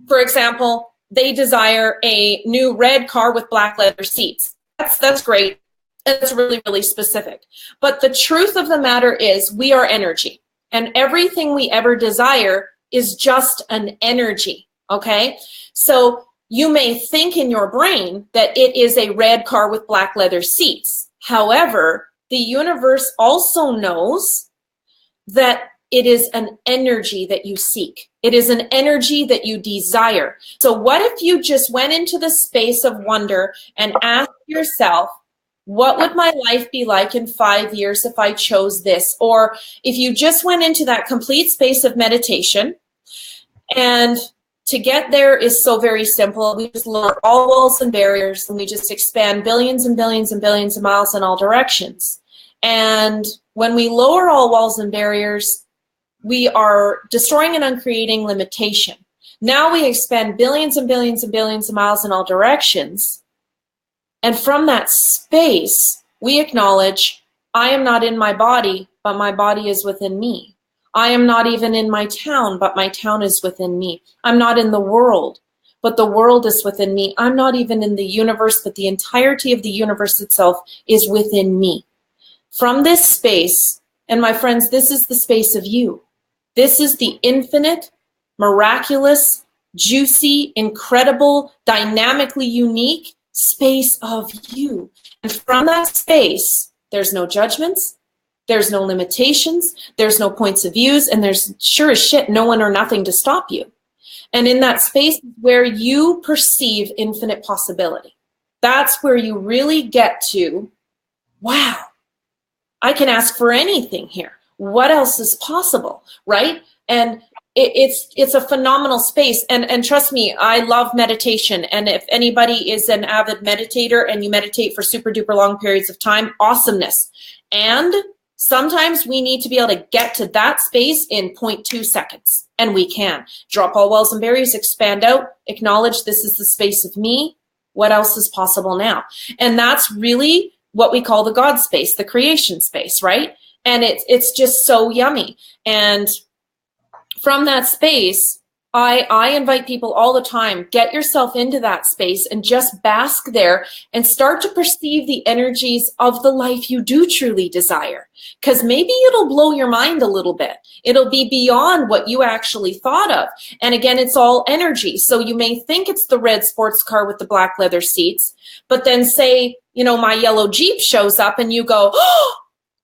for example, they desire a new red car with black leather seats. That's great. It's really, really specific. But the truth of the matter is we are energy, and everything we ever desire is just an energy, okay? So you may think in your brain that it is a red car with black leather seats. However, the universe also knows that it is an energy that you seek. It is an energy that you desire. So what if you just went into the space of wonder and asked yourself, what would my life be like in 5 years if I chose this? Or if you just went into that complete space of meditation, and to get there is so very simple. We just lower all walls and barriers, and we just expand billions and billions and billions of miles in all directions. And when we lower all walls and barriers, we are destroying and uncreating limitation. Now we expand billions and billions and billions of miles in all directions. And from that space, we acknowledge, I am not in my body, but my body is within me. I am not even in my town, but my town is within me. I'm not in the world, but the world is within me. I'm not even in the universe, but the entirety of the universe itself is within me. From this space, and my friends, this is the space of you. This is the infinite, miraculous, juicy, incredible, dynamically unique space of you. And from that space, there's no judgments, there's no limitations, there's no points of views, and there's sure as shit no one or nothing to stop you. And in that space where you perceive infinite possibility, that's where you really get to, wow, I can ask for anything here. What else is possible, right? And it's a phenomenal space. And trust me, I love meditation. And if anybody is an avid meditator and you meditate for super duper long periods of time, awesomeness. And sometimes we need to be able to get to that space in 0.2 seconds. And we can. Drop all walls and barriers, expand out, acknowledge this is the space of me. What else is possible now? And that's really what we call the God space, the creation space, right? And it's just so yummy. And from that space, I invite people all the time, get yourself into that space and just bask there and start to perceive the energies of the life you do truly desire. Because maybe it'll blow your mind a little bit. It'll be beyond what you actually thought of. And again, it's all energy. So you may think it's the red sports car with the black leather seats, but then say, you know, my yellow Jeep shows up and you go, oh,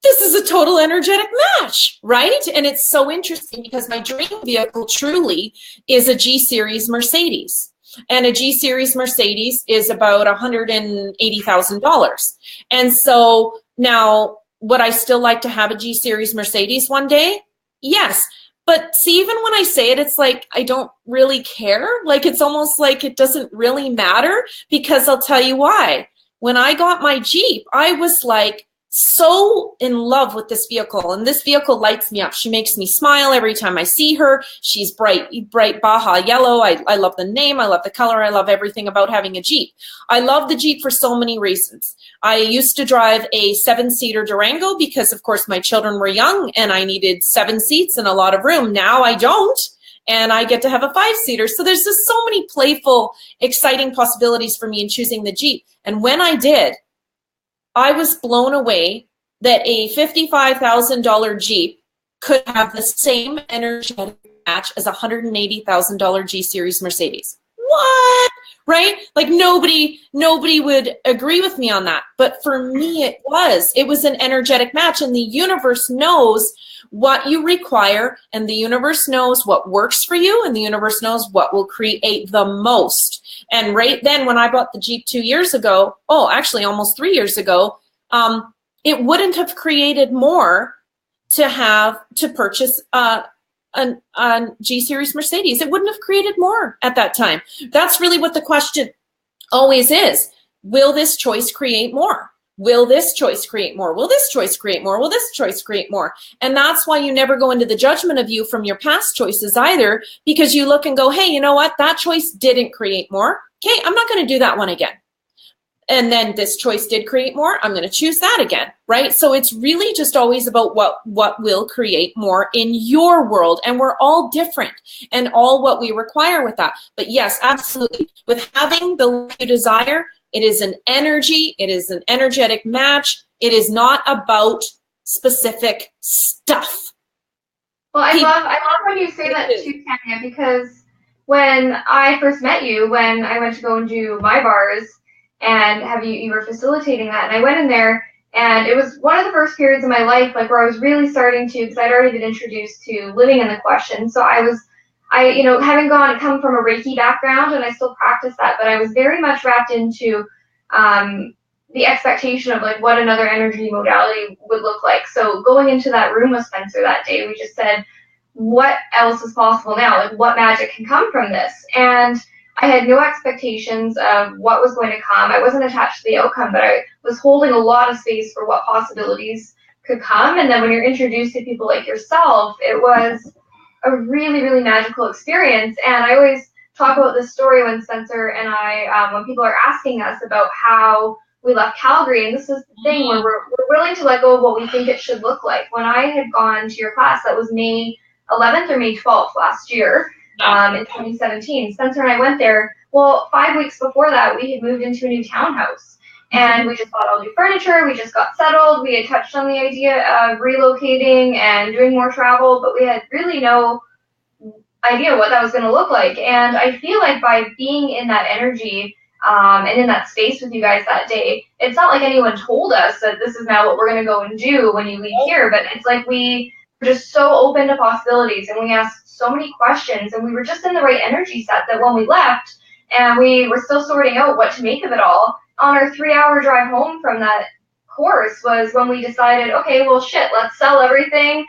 this is a total energetic match, right? And it's so interesting because my dream vehicle truly is a G-Series Mercedes. And a G-Series Mercedes is about $180,000. And so now, would I still like to have a G-Series Mercedes one day? Yes. But see, even when I say it, it's like, I don't really care. Like, it's almost like it doesn't really matter, because I'll tell you why. When I got my Jeep, I was like, so in love with this vehicle, and this vehicle lights me up. She makes me smile every time I see her. She's bright Baja yellow. I love the name. I love the color. I love everything about having a Jeep. I love the Jeep for so many reasons. I used to drive a 7-seater Durango because, of course, my children were young and I needed 7 seats and a lot of room. Now I don't, and I get to have a 5-seater. So there's just so many playful, exciting possibilities for me in choosing the Jeep. And when I did, I was blown away that a $55,000 Jeep could have the same energetic match as a $180,000 G-Series Mercedes. What? Right? Like nobody would agree with me on that. But for me, it was an energetic match, and the universe knows what you require, and the universe knows what works for you, and the universe knows what will create the most. And right then, when I bought the Jeep 2 years ago, actually almost 3 years ago, it wouldn't have created more to purchase a G-Series Mercedes. It wouldn't have created more at that time. That's really what the question always is. Will this choice create more? Will this choice create more? Will this choice create more? Will this choice create more? And that's why you never go into the judgment of you from your past choices either, because you look and go, hey, you know what? That choice didn't create more. Okay, I'm not going to do that one again. and then this choice did create more, I'm going to choose that again, right? So it's really just always about what will create more in your world. And we're all different and all what we require with that. But yes, absolutely. With having the life you desire, it is an energy. It is an energetic match. It is not about specific stuff. Well, I love when you say that too, Tanya, because when I first met you, when I went to go and do my bars, and you were facilitating that, and I went in there, and it was one of the first periods of my life, like, where I was really starting to, because I'd already been introduced to living in the question, so having come from a Reiki background, and I still practice that, but I was very much wrapped into the expectation of, like, what another energy modality would look like. So going into that room with Spencer that day, we just said, what else is possible now? Like, what magic can come from this? And I had no expectations of what was going to come. I wasn't attached to the outcome, but I was holding a lot of space for what possibilities could come. And then when you're introduced to people like yourself, it was a really, really magical experience. And I always talk about this story when Spencer and I, when people are asking us about how we left Calgary, and this is the thing where we're willing to let go of what we think it should look like. When I had gone to your class, that was May 11th or May 12th last year, in 2017. Spencer and I went there. Well, 5 weeks before that, we had moved into a new townhouse, and we just bought all new furniture. We just got settled. We had touched on the idea of relocating and doing more travel, but we had really no idea what that was going to look like. And I feel like by being in that energy, and in that space with you guys that day, it's not like anyone told us that this is now what we're going to go and do when you leave here, but it's like we were just so open to possibilities, and we asked so many questions, and we were just in the right energy set that when we left, and we were still sorting out what to make of it all, on our 3-hour drive home from that course was when we decided, okay, well, shit, let's sell everything.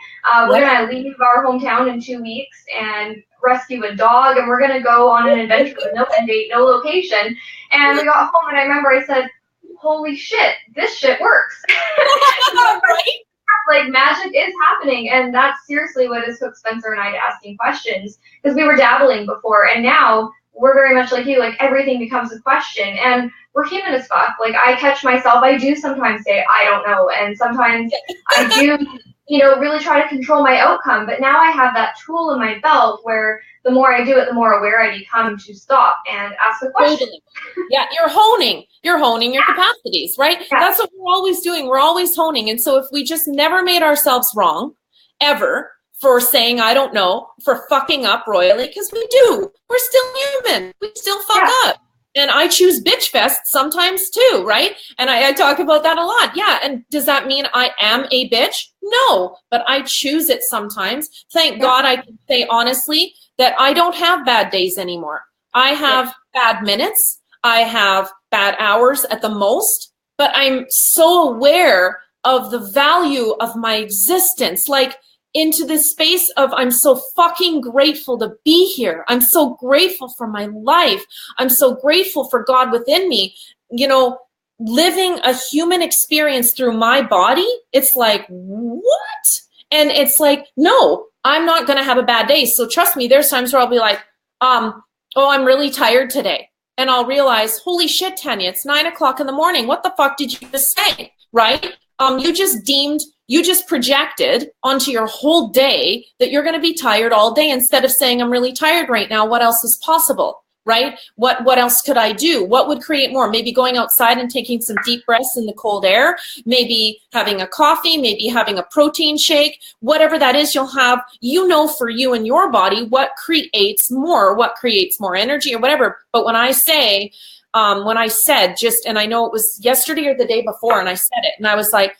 We're going to leave our hometown in 2 weeks and rescue a dog, and we're going to go on an adventure with no end date, no location. And we got home, and I remember I said, holy shit, this shit works. Right? Like, magic is happening, and that's seriously what has hooked Spencer and I to asking questions, because we were dabbling before, and now we're very much like you, like, everything becomes a question, and we're human as fuck. Like, I catch myself, I do sometimes say, I don't know, and sometimes I do, really try to control my outcome, but now I have that tool in my belt where the more I do it, the more aware I become to stop and ask a question. Totally. Yeah, you're honing your capacities, right? Yeah. That's what we're always doing. We're always honing. And so if we just never made ourselves wrong, ever, for saying, I don't know, for fucking up royally, because we do. We're still human. We still fuck up. And I choose bitch fest sometimes too, right? And I talk about that a lot. Yeah. And does that mean I am a bitch? No, but I choose it sometimes. Thank God I can say honestly that I don't have bad days anymore. I have bad minutes. I have bad hours at the most, but I'm so aware of the value of my existence. Like, into this space of, I'm so fucking grateful to be here. I'm so grateful for my life. I'm so grateful for God within me. Living a human experience through my body, it's like, what? And it's like, no, I'm not going to have a bad day. So trust me, there's times where I'll be like, oh, I'm really tired today. And I'll realize, holy shit, Tanya, it's 9 o'clock in the morning. What the fuck did you just say? Right? You just projected onto your whole day that you're going to be tired all day instead of saying, I'm really tired right now. What else is possible, right? What else could I do? What would create more? Maybe going outside and taking some deep breaths in the cold air, maybe having a coffee, maybe having a protein shake, whatever that is, you'll have, for you and your body, what creates more energy or whatever. But when I said and I know it was yesterday or the day before, and I said it, and I was like,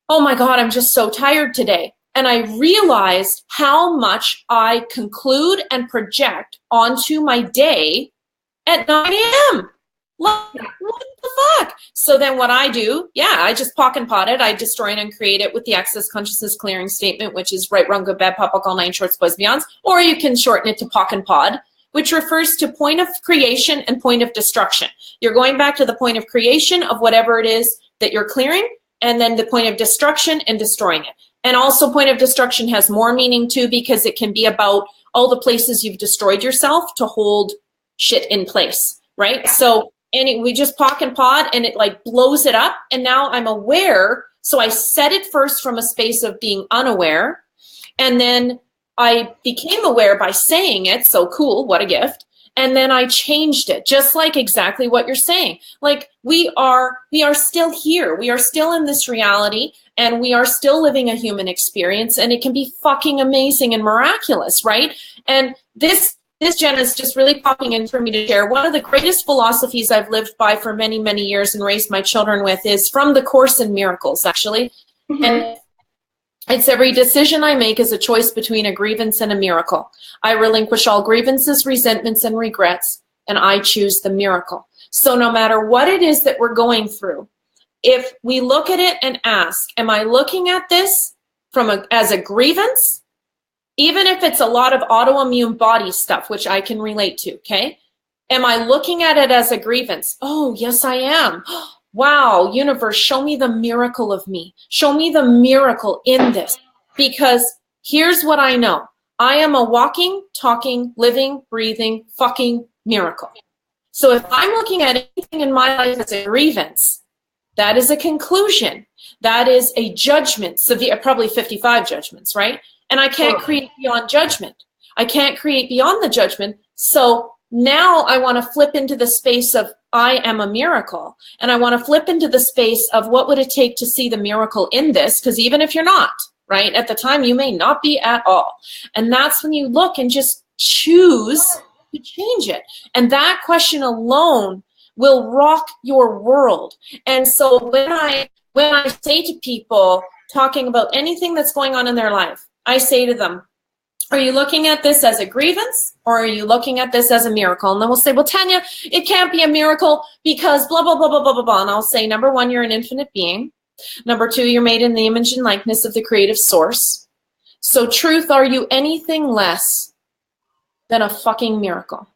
oh my God, I'm just so tired today. And I realized how much I conclude and project onto my day at 9 a.m. Like, what the fuck? So then what I do, I just pock and pot it. I destroy and uncreate it with the Access Consciousness Clearing Statement, which is right, wrong, good, bad, pop, all 9 shorts, boys, beyonds. Or you can shorten it to pock and pod, which refers to point of creation and point of destruction. You're going back to the point of creation of whatever it is that you're clearing, and then the point of destruction and destroying it. And also point of destruction has more meaning too, because it can be about all the places you've destroyed yourself to hold shit in place, right? So we just pock and pod and it like blows it up. And now I'm aware. So I said it first from a space of being unaware. And then I became aware by saying it. So cool. What a gift. And then I changed it, just like exactly what you're saying. Like we are still here. We are still in this reality and we are still living a human experience, and it can be fucking amazing and miraculous, right? And this Jen is just really popping in for me to share. One of the greatest philosophies I've lived by for many, many years and raised my children with is from the Course in Miracles, actually. Mm-hmm. And it's every decision I make is a choice between a grievance and a miracle. I relinquish all grievances, resentments, and regrets, and I choose the miracle. So no matter what it is that we're going through, if we look at it and ask, am I looking at this as a grievance? Even if it's a lot of autoimmune body stuff, which I can relate to, okay? Am I looking at it as a grievance? Oh, yes, I am. Wow, universe, show me the miracle of me. Show me the miracle in this. Because here's what I know. I am a walking, talking, living, breathing, fucking miracle. So if I'm looking at anything in my life as a grievance, that is a conclusion. That is a judgment, severe, probably 55 judgments, right? And I can't create beyond judgment. I can't create beyond the judgment. So now I want to flip into the space of I am a miracle. And I want to flip into the space of what would it take to see the miracle in this? Because even if you're not, right, at the time, you may not be at all. And that's when you look and just choose to change it. And that question alone will rock your world. And so when I say to people talking about anything that's going on in their life, I say to them, are you looking at this as a grievance or are you looking at this as a miracle? And then we'll say, well, Tanya, it can't be a miracle because blah, blah, blah, blah, blah, blah, blah. And I'll say, number one, you're an infinite being. Number two, you're made in the image and likeness of the creative source. So truth, are you anything less than a fucking miracle?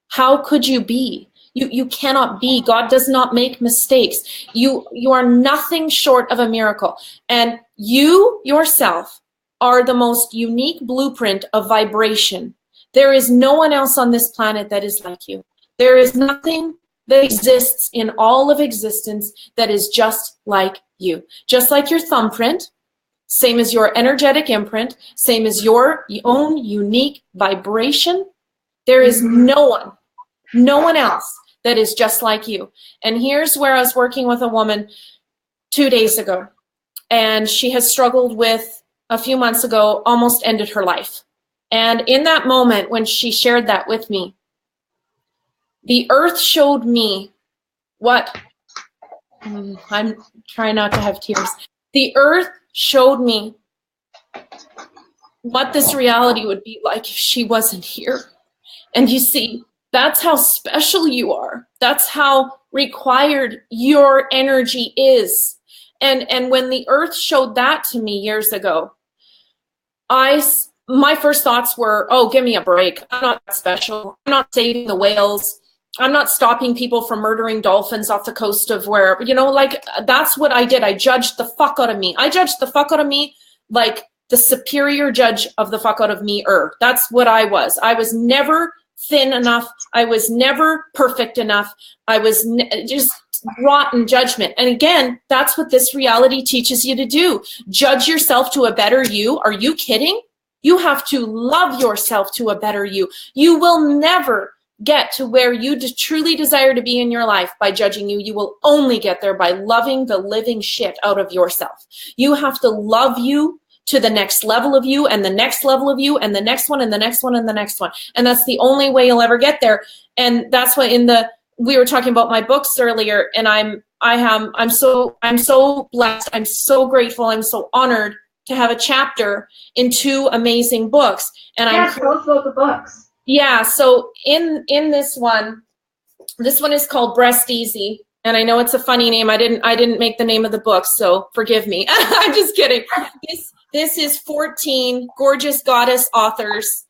How could you be? You cannot be. God does not make mistakes. You are nothing short of a miracle. And you yourself are the most unique blueprint of vibration. There is no one else on this planet that is like you. There is nothing that exists in all of existence that is just like you. Just like your thumbprint, same as your energetic imprint, same as your own unique vibration. There is no one else that is just like you. And here's where I was working with a woman 2 days ago, and she has struggled with, a few months ago, almost ended her life. And in that moment when she shared that with me, the earth showed me what, I'm trying not to have tears. The earth showed me what this reality would be like if she wasn't here. And you see, that's how special you are. That's how required your energy is. And when the earth showed that to me years ago, my first thoughts were, oh, give me a break. I'm not that special. I'm not saving the whales. I'm not stopping people from murdering dolphins off the coast of wherever. Like, that's what I did. I judged the fuck out of me. I judged the fuck out of me like the superior judge of the fuck out of me. That's what I was. I was never thin enough. I was never perfect enough. I was just rotten judgment. And again, that's what this reality teaches you to do. Judge yourself to a better you. Are you kidding? You have to love yourself to a better you. You will never get to where you truly desire to be in your life by judging you. You will only get there by loving the living shit out of yourself. You have to love you to the next level of you and the next level of you and the next one and the next one and the next one. And that's the only way you'll ever get there. And that's why we were talking about my books earlier, and I'm so blessed. I'm so grateful. I'm so honored to have a chapter in 2 amazing books. And tell us about the books. Yeah. So in this one is called Breast Easy. And I know it's a funny name. I didn't make the name of the book, so forgive me. I'm just kidding. This is 14 gorgeous goddess authors.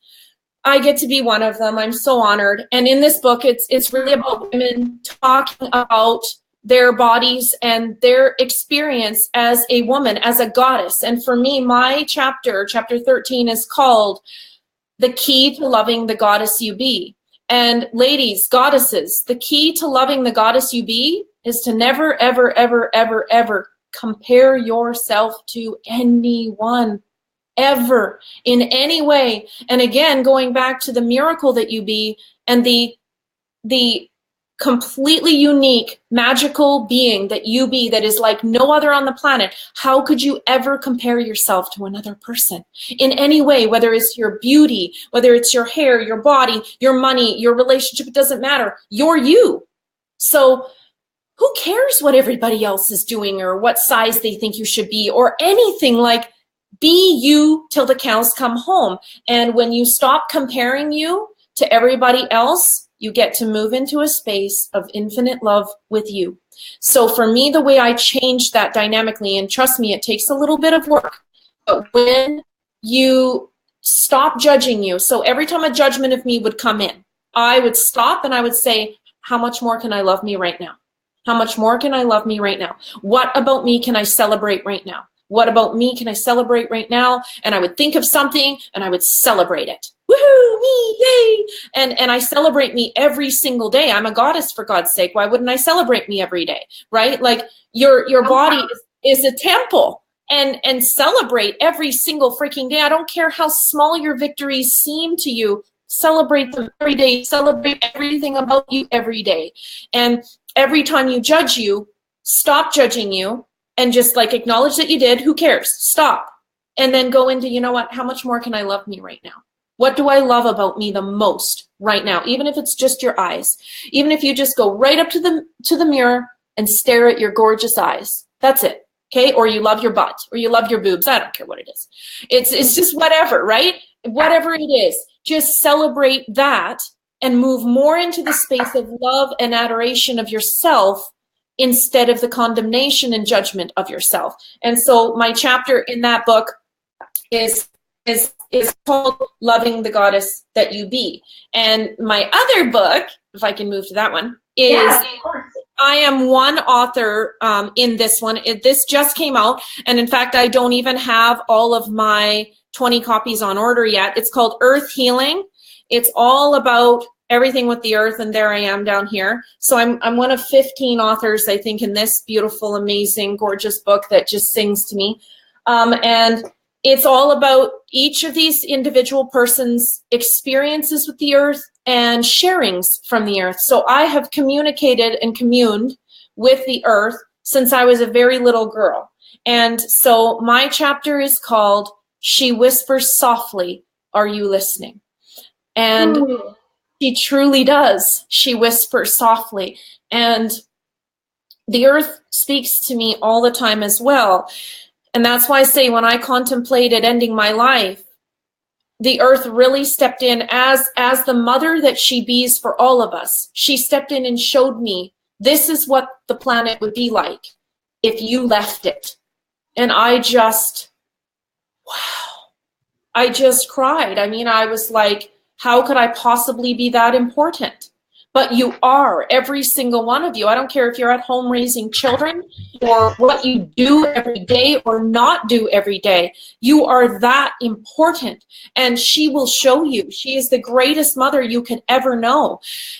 I get to be one of them. I'm so honored. And in this book, it's really about women talking about their bodies and their experience as a woman, as a goddess. And for me, my chapter 13, is called The Key to Loving the Goddess You Be. And ladies, goddesses, the key to loving the goddess you be is to never, ever, ever, ever, ever compare yourself to anyone, ever, in any way. And again, going back to the miracle that you be and the completely unique, magical being that you be that is like no other on the planet, how could you ever compare yourself to another person in any way, whether it's your beauty, whether it's your hair, your body, your money, your relationship, it doesn't matter. You're you. So who cares what everybody else is doing or what size they think you should be or anything? Like, be you till the cows come home. And when you stop comparing you to everybody else, you get to move into a space of infinite love with you. So for me, the way I changed that dynamically, and trust me, it takes a little bit of work, but when you stop judging you, so every time a judgment of me would come in, I would stop and I would say, how much more can I love me right now? How much more can I love me right now? What about me can I celebrate right now? What about me can I celebrate right now? And I would think of something and I would celebrate it. Woohoo, me, yay! And I celebrate me every single day. I'm a goddess, for God's sake. Why wouldn't I celebrate me every day, right? Like your body is a temple, and celebrate every single freaking day. I don't care how small your victories seem to you. Celebrate them every day. Celebrate everything about you every day. And every time you judge you, stop judging you and just like acknowledge that you did. Who cares? Stop. And then go into, you know what? How much more can I love me right now? What do I love about me the most right now? Even if it's just your eyes, even if you just go right up to the mirror and stare at your gorgeous eyes, that's it. Okay. Or you love your butt or you love your boobs. I don't care what it is. It's just whatever, right? Whatever it is, just celebrate that and move more into the space of love and adoration of yourself instead of the condemnation and judgment of yourself. And so my chapter in that book is called Loving the Goddess That You Be. And my other book, if I can move to that one, is I am one author in this one. This just came out. And in fact, I don't even have all of my 20 copies on order yet. It's called Earth Healing. It's all about everything with the earth, and there I am down here. So I'm one of 15 authors, I think, in this beautiful, amazing, gorgeous book that just sings to me. And it's all about each of these individual persons' experiences with the earth and sharings from the earth. So I have communicated and communed with the earth since I was a very little girl. And so my chapter is called She Whispers Softly, Are You Listening? And she truly does. She whispers softly. And the earth speaks to me all the time as well. And that's why I say when I contemplated ending my life, the earth really stepped in as the mother that she bees for all of us. She stepped in and showed me this is what the planet would be like if you left it. And I just, wow, I just cried. I mean, I was like, how could I possibly be that important? But you are, every single one of you. I don't care if you're at home raising children or what you do every day or not do every day. You are that important. And she will show you. She is the greatest mother you could ever know.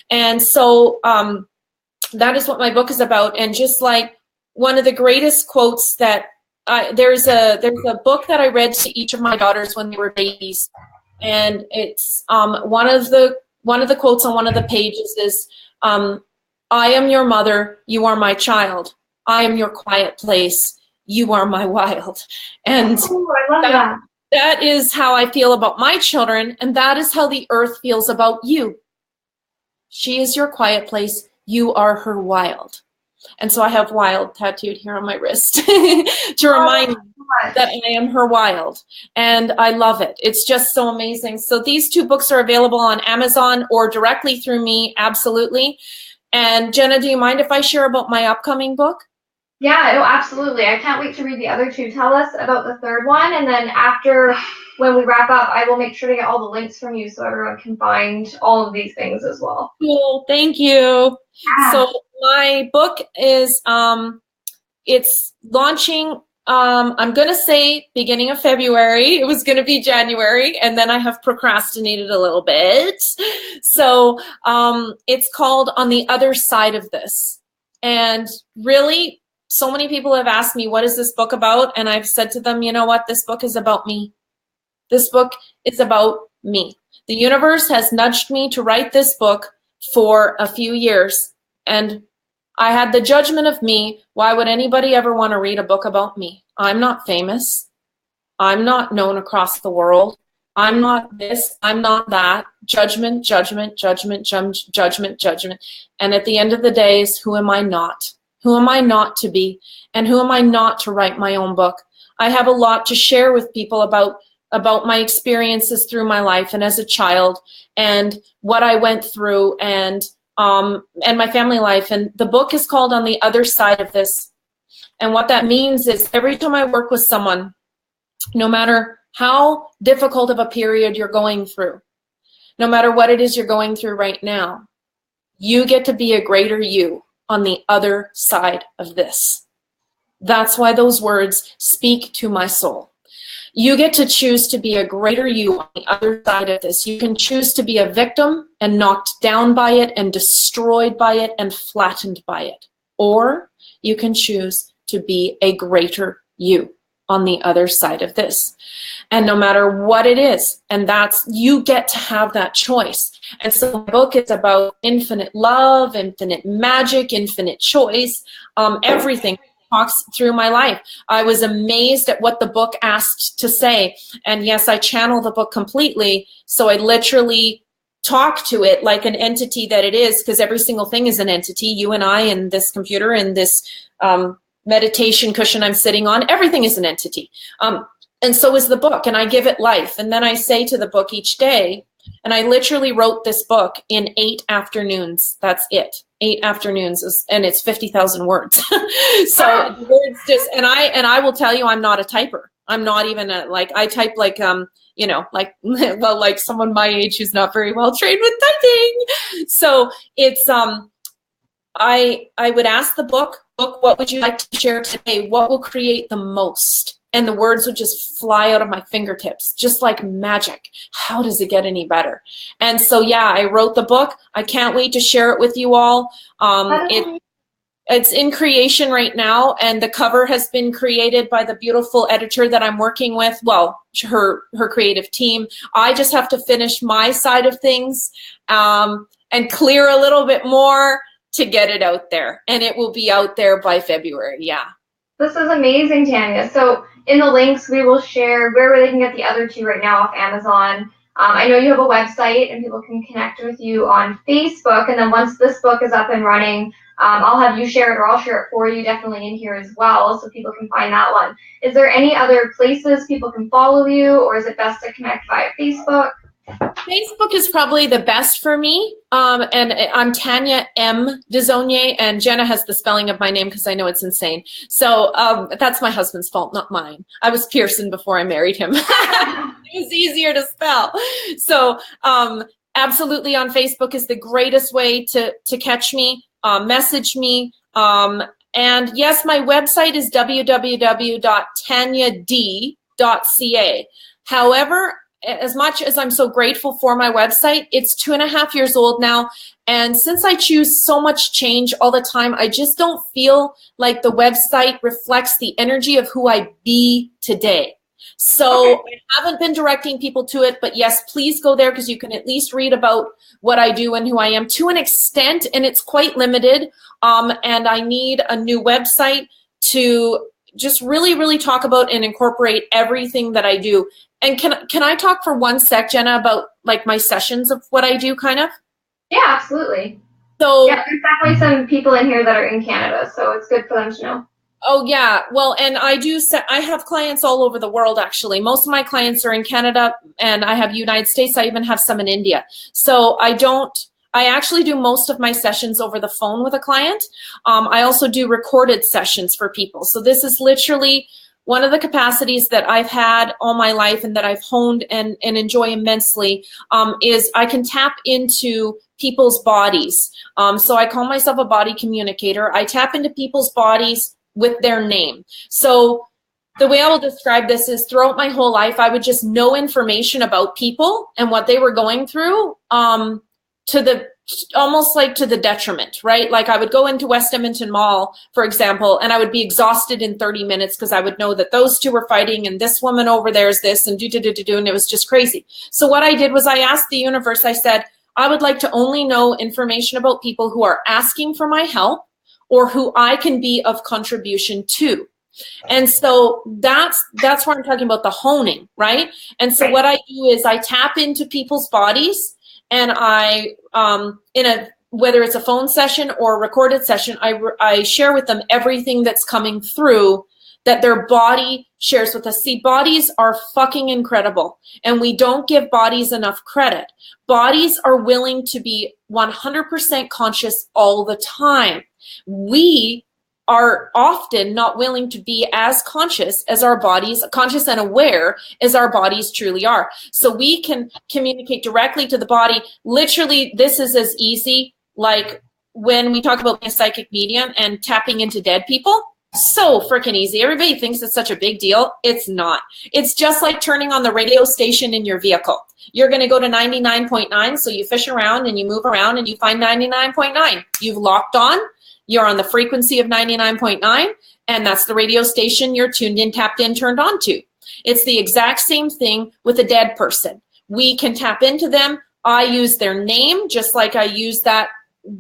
And so that is what my book is about. And just like one of the greatest quotes that there's a book that I read to each of my daughters when they were babies. And it's one of the quotes on one of the pages is, I am your mother, you are my child. I am your quiet place, you are my wild. And I love that. That is how I feel about my children, and that is how the earth feels about you. She is your quiet place, you are her wild. And so I have wild tattooed here on my wrist to remind me that I am her wild. And I love it. It's just so amazing. So these two books are available on Amazon or directly through me, absolutely. And Jenna, do you mind if I share about my upcoming book? Yeah, no, absolutely. I can't wait to read the other two. Tell us about the third one. And then after, when we wrap up, I will make sure to get all the links from you so everyone can find all of these things as well. Cool. Thank you. Yeah. So my book is, it's launching I'm going to say beginning of February. It was going to be January, and then I have procrastinated a little bit. So it's called On the Other Side of This. And really, so many people have asked me, what is this book about? And I've said to them, you know what? This book is about me. This book is about me. The universe has nudged me to write this book for a few years, and I had the judgment of me. Why would anybody ever want to read a book about me? I'm not famous. I'm not known across the world. I'm not this. I'm not that. Judgment, judgment, judgment, judgment, judgment. And at the end of the day is, who am I not? Who am I not to be? And who am I not to write my own book? I have a lot to share with people about my experiences through my life and as a child and what I went through and my family life. And the book is called On the Other Side of This. And what that means is every time I work with someone, no matter how difficult of a period you're going through, no matter what it is you're going through right now, you get to be a greater you on the other side of this. That's why those words speak to my soul. You get to choose to be a greater you on the other side of this. You can choose to be a victim and knocked down by it and destroyed by it and flattened by it. Or you can choose to be a greater you on the other side of this. And no matter what it is, and you get to have that choice. And so the book is about infinite love, infinite magic, infinite choice, everything. Talks through my life. I was amazed at what the book asked to say. And yes, I channel the book completely. So I literally talk to it like an entity that it is, because every single thing is an entity. You and I and this computer and this meditation cushion I'm sitting on, everything is an entity. And so is the book. And I give it life. And then I say to the book each day, and I literally wrote this book in 8 afternoons. That's it. 8 afternoons, and it's 50,000 words. So the words just, and I will tell you, I'm not a typer. I'm not even I type like, like someone my age who's not very well trained with typing. So it's, I would ask the book, what would you like to share today? What will create the most? And the words would just fly out of my fingertips, just like magic. How does it get any better? And so, yeah, I wrote the book. I can't wait to share it with you all. It's in creation right now, and the cover has been created by the beautiful editor that I'm working with. Well, her creative team. I just have to finish my side of things and clear a little bit more to get it out there. And it will be out there by February, yeah. This is amazing, Tanya. So in the links, we will share where they can get the other two right now off Amazon. I know you have a website, and people can connect with you on Facebook. And then once this book is up and running, I'll have you share it, or I'll share it for you definitely in here as well, so people can find that one. Is there any other places people can follow you, or is it best to connect via Facebook? Facebook is probably the best for me, and I'm Tanya M Desaulniers, and Jenna has the spelling of my name because I know it's insane. So that's my husband's fault, not mine. I was Pearson before I married him. It was easier to spell. So absolutely, on Facebook is the greatest way to catch me, message me. And yes, my website is www.tanyad.ca. However, as much as I'm so grateful for my website, it's 2.5 years old now. And since I choose so much change all the time, I just don't feel like the website reflects the energy of who I be today. So I haven't been directing people to it, but yes, please go there, because you can at least read about what I do and who I am to an extent, and it's quite limited. And I need a new website to just really, really talk about and incorporate everything that I do. And can I talk for 1 sec, Jenna, about like my sessions of what I do, kind of? Yeah, absolutely. So yeah, there's definitely some people in here that are in Canada, so it's good for them to know. Oh yeah, well, and I have clients all over the world, actually. Most of my clients are in Canada, and I have United States. I even have some in India. So I actually do most of my sessions over the phone with a client. I also do recorded sessions for people. So this is literally one of the capacities that I've had all my life and that I've honed and enjoy immensely, is I can tap into people's bodies. So I call myself a body communicator. I tap into people's bodies with their name. So the way I will describe this is throughout my whole life, I would just know information about people and what they were going through, to the almost like to the detriment, right? Like I would go into West Edmonton Mall, for example, and I would be exhausted in 30 minutes because I would know that those two were fighting and this woman over there is this and and it was just crazy. So what I did was I asked the universe, I said, I would like to only know information about people who are asking for my help or who I can be of contribution to. And so that's where I'm talking about the honing, right? And so what I do is I tap into people's bodies, and I, whether it's a phone session or a recorded session, I share with them everything that's coming through that their body shares with us. See, bodies are fucking incredible, and we don't give bodies enough credit. Bodies are willing to be 100% conscious all the time. We are often not willing to be as conscious as our bodies, conscious and aware as our bodies truly are. So we can communicate directly to the body. Literally, this is as easy like when we talk about being a psychic medium and tapping into dead people. So freaking easy. Everybody thinks it's such a big deal. It's not. It's just like turning on the radio station in your vehicle. You're going to go to 99.9, so you fish around and you move around and you find 99.9. You've locked on. You're on the frequency of 99.9, and that's the radio station you're tuned in, tapped in, turned on to. It's the exact same thing with a dead person. We can tap into them. I use their name just like I use that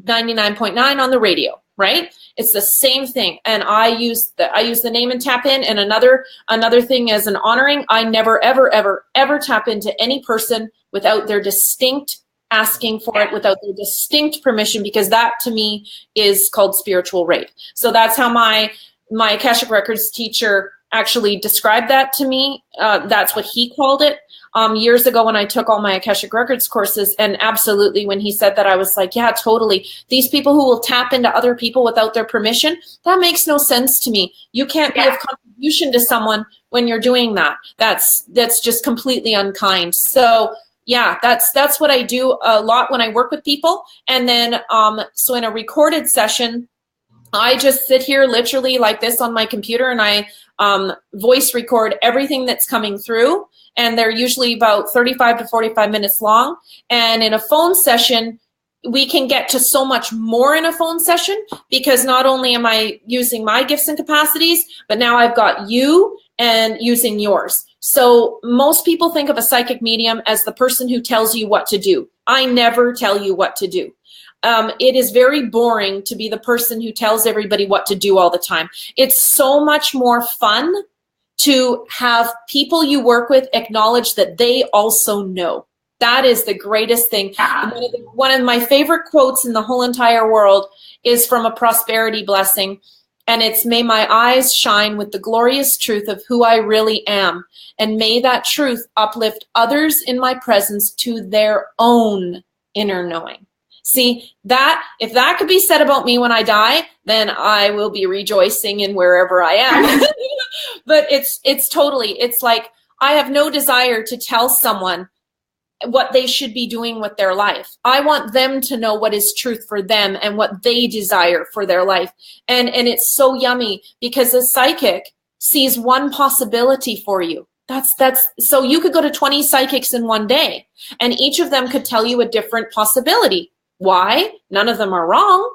99.9 on the radio, right? It's the same thing. And I use the name and tap in. And another thing as an honoring, I never, ever, ever, ever tap into any person without their distinct asking for it, without their distinct permission, because that to me is called spiritual rape. So that's how my Akashic Records teacher actually described that to me. That's what he called it years ago when I took all my Akashic Records courses. And absolutely, when he said that, I was like, yeah, totally. These people who will tap into other people without their permission, that makes no sense to me. You can't be of contribution to someone when you're doing that. That's just completely unkind. So yeah, that's what I do a lot when I work with people. And then, so in a recorded session, I just sit here literally like this on my computer, and I voice record everything that's coming through. And they're usually about 35 to 45 minutes long. And in a phone session, we can get to so much more in a phone session, because not only am I using my gifts and capacities, but now I've got you and using yours. So most people think of a psychic medium as the person who tells you what to do. I never tell you what to do. It is very boring to be the person who tells everybody what to do all the time. It's so much more fun to have people you work with acknowledge that they also know. That is the greatest thing. One of my favorite quotes in the whole entire world is from a prosperity blessing. And it's, may my eyes shine with the glorious truth of who I really am. And may that truth uplift others in my presence to their own inner knowing. See, that if that could be said about me when I die, then I will be rejoicing in wherever I am. But it's totally, it's like I have no desire to tell someone what they should be doing with their life. I want them to know what is truth for them and what they desire for their life. And it's so yummy, because a psychic sees one possibility for you. That's so you could go to 20 psychics in one day, and each of them could tell you a different possibility. Why? None of them are wrong,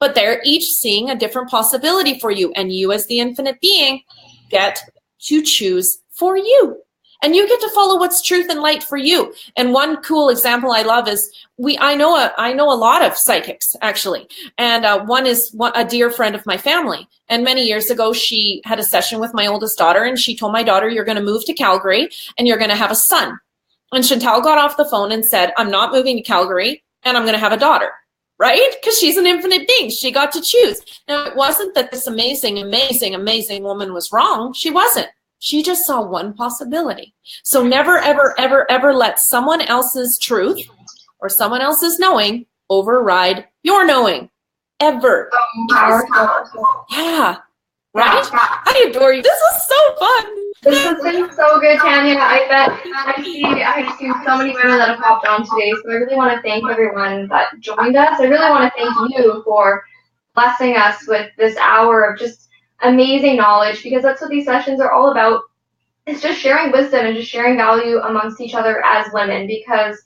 but they're each seeing a different possibility for you. And you, as the infinite being, get to choose for you. And you get to follow what's truth and light for you. And one cool example I love is I know a lot of psychics, actually. And one is a dear friend of my family. And many years ago, she had a session with my oldest daughter, and she told my daughter, you're going to move to Calgary and you're going to have a son. And Chantal got off the phone and said, I'm not moving to Calgary, and I'm going to have a daughter. Right? Because she's an infinite being. She got to choose. Now, it wasn't that this amazing, amazing, amazing woman was wrong. She wasn't. She just saw one possibility. So never, ever, ever, ever let someone else's truth or someone else's knowing override your knowing. Ever. Yeah. Right? I adore you. This is so fun. This has been so good, Tanya. I see so many women that have hopped on today, so I really want to thank everyone that joined us. I really want to thank you for blessing us with this hour of just amazing knowledge, because that's what these sessions are all about. It's just sharing wisdom and just sharing value amongst each other as women, because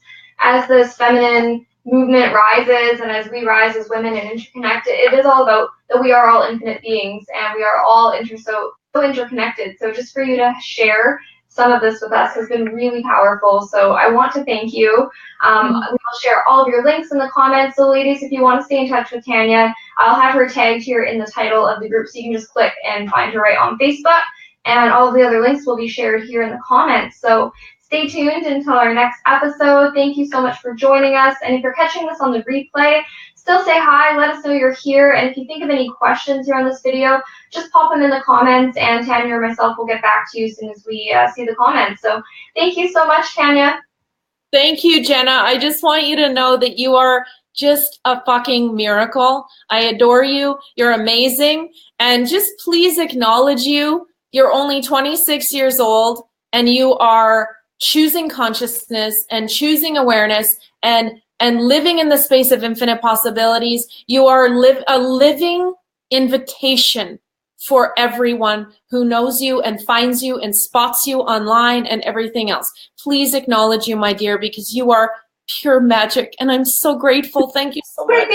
as this feminine movement rises and as we rise as women and interconnected, it is all about that we are all infinite beings and we are all so interconnected. So just for you to share some of this with us has been really powerful. So I want to thank you. We will share all of your links in the comments. So ladies, if you want to stay in touch with Tanya, I'll have her tagged here in the title of the group, so you can just click and find her right on Facebook. And all of the other links will be shared here in the comments. So stay tuned until our next episode. Thank you so much for joining us. And if you're catching this on the replay, still say hi, let us know you're here. And if you think of any questions here on this video, just pop them in the comments, and Tanya or myself will get back to you as soon as we see the comments. So thank you so much, Tanya. Thank you, Jenna. I just want you to know that you are just a fucking miracle. I adore you. You're amazing. And just please acknowledge you. You're only 26 years old, and you are choosing consciousness and choosing awareness and living in the space of infinite possibilities. You are a living invitation for everyone who knows you and finds you and spots you online and everything else. Please acknowledge you, my dear, because you are pure magic, and I'm so grateful. Thank you so much.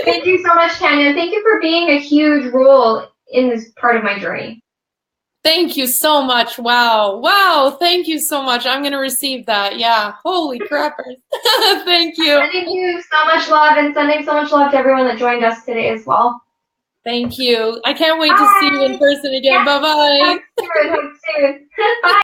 Thank you so much, Tanya. Thank you for being a huge role in this part of my journey. Thank you so much. Wow. Wow. Thank you so much. I'm going to receive that. Yeah. Holy crappers. Thank you. Sending you so much love, and sending so much love to everyone that joined us today as well. Thank you. I can't wait to see you in person again. Bye-bye. Hope soon. Bye.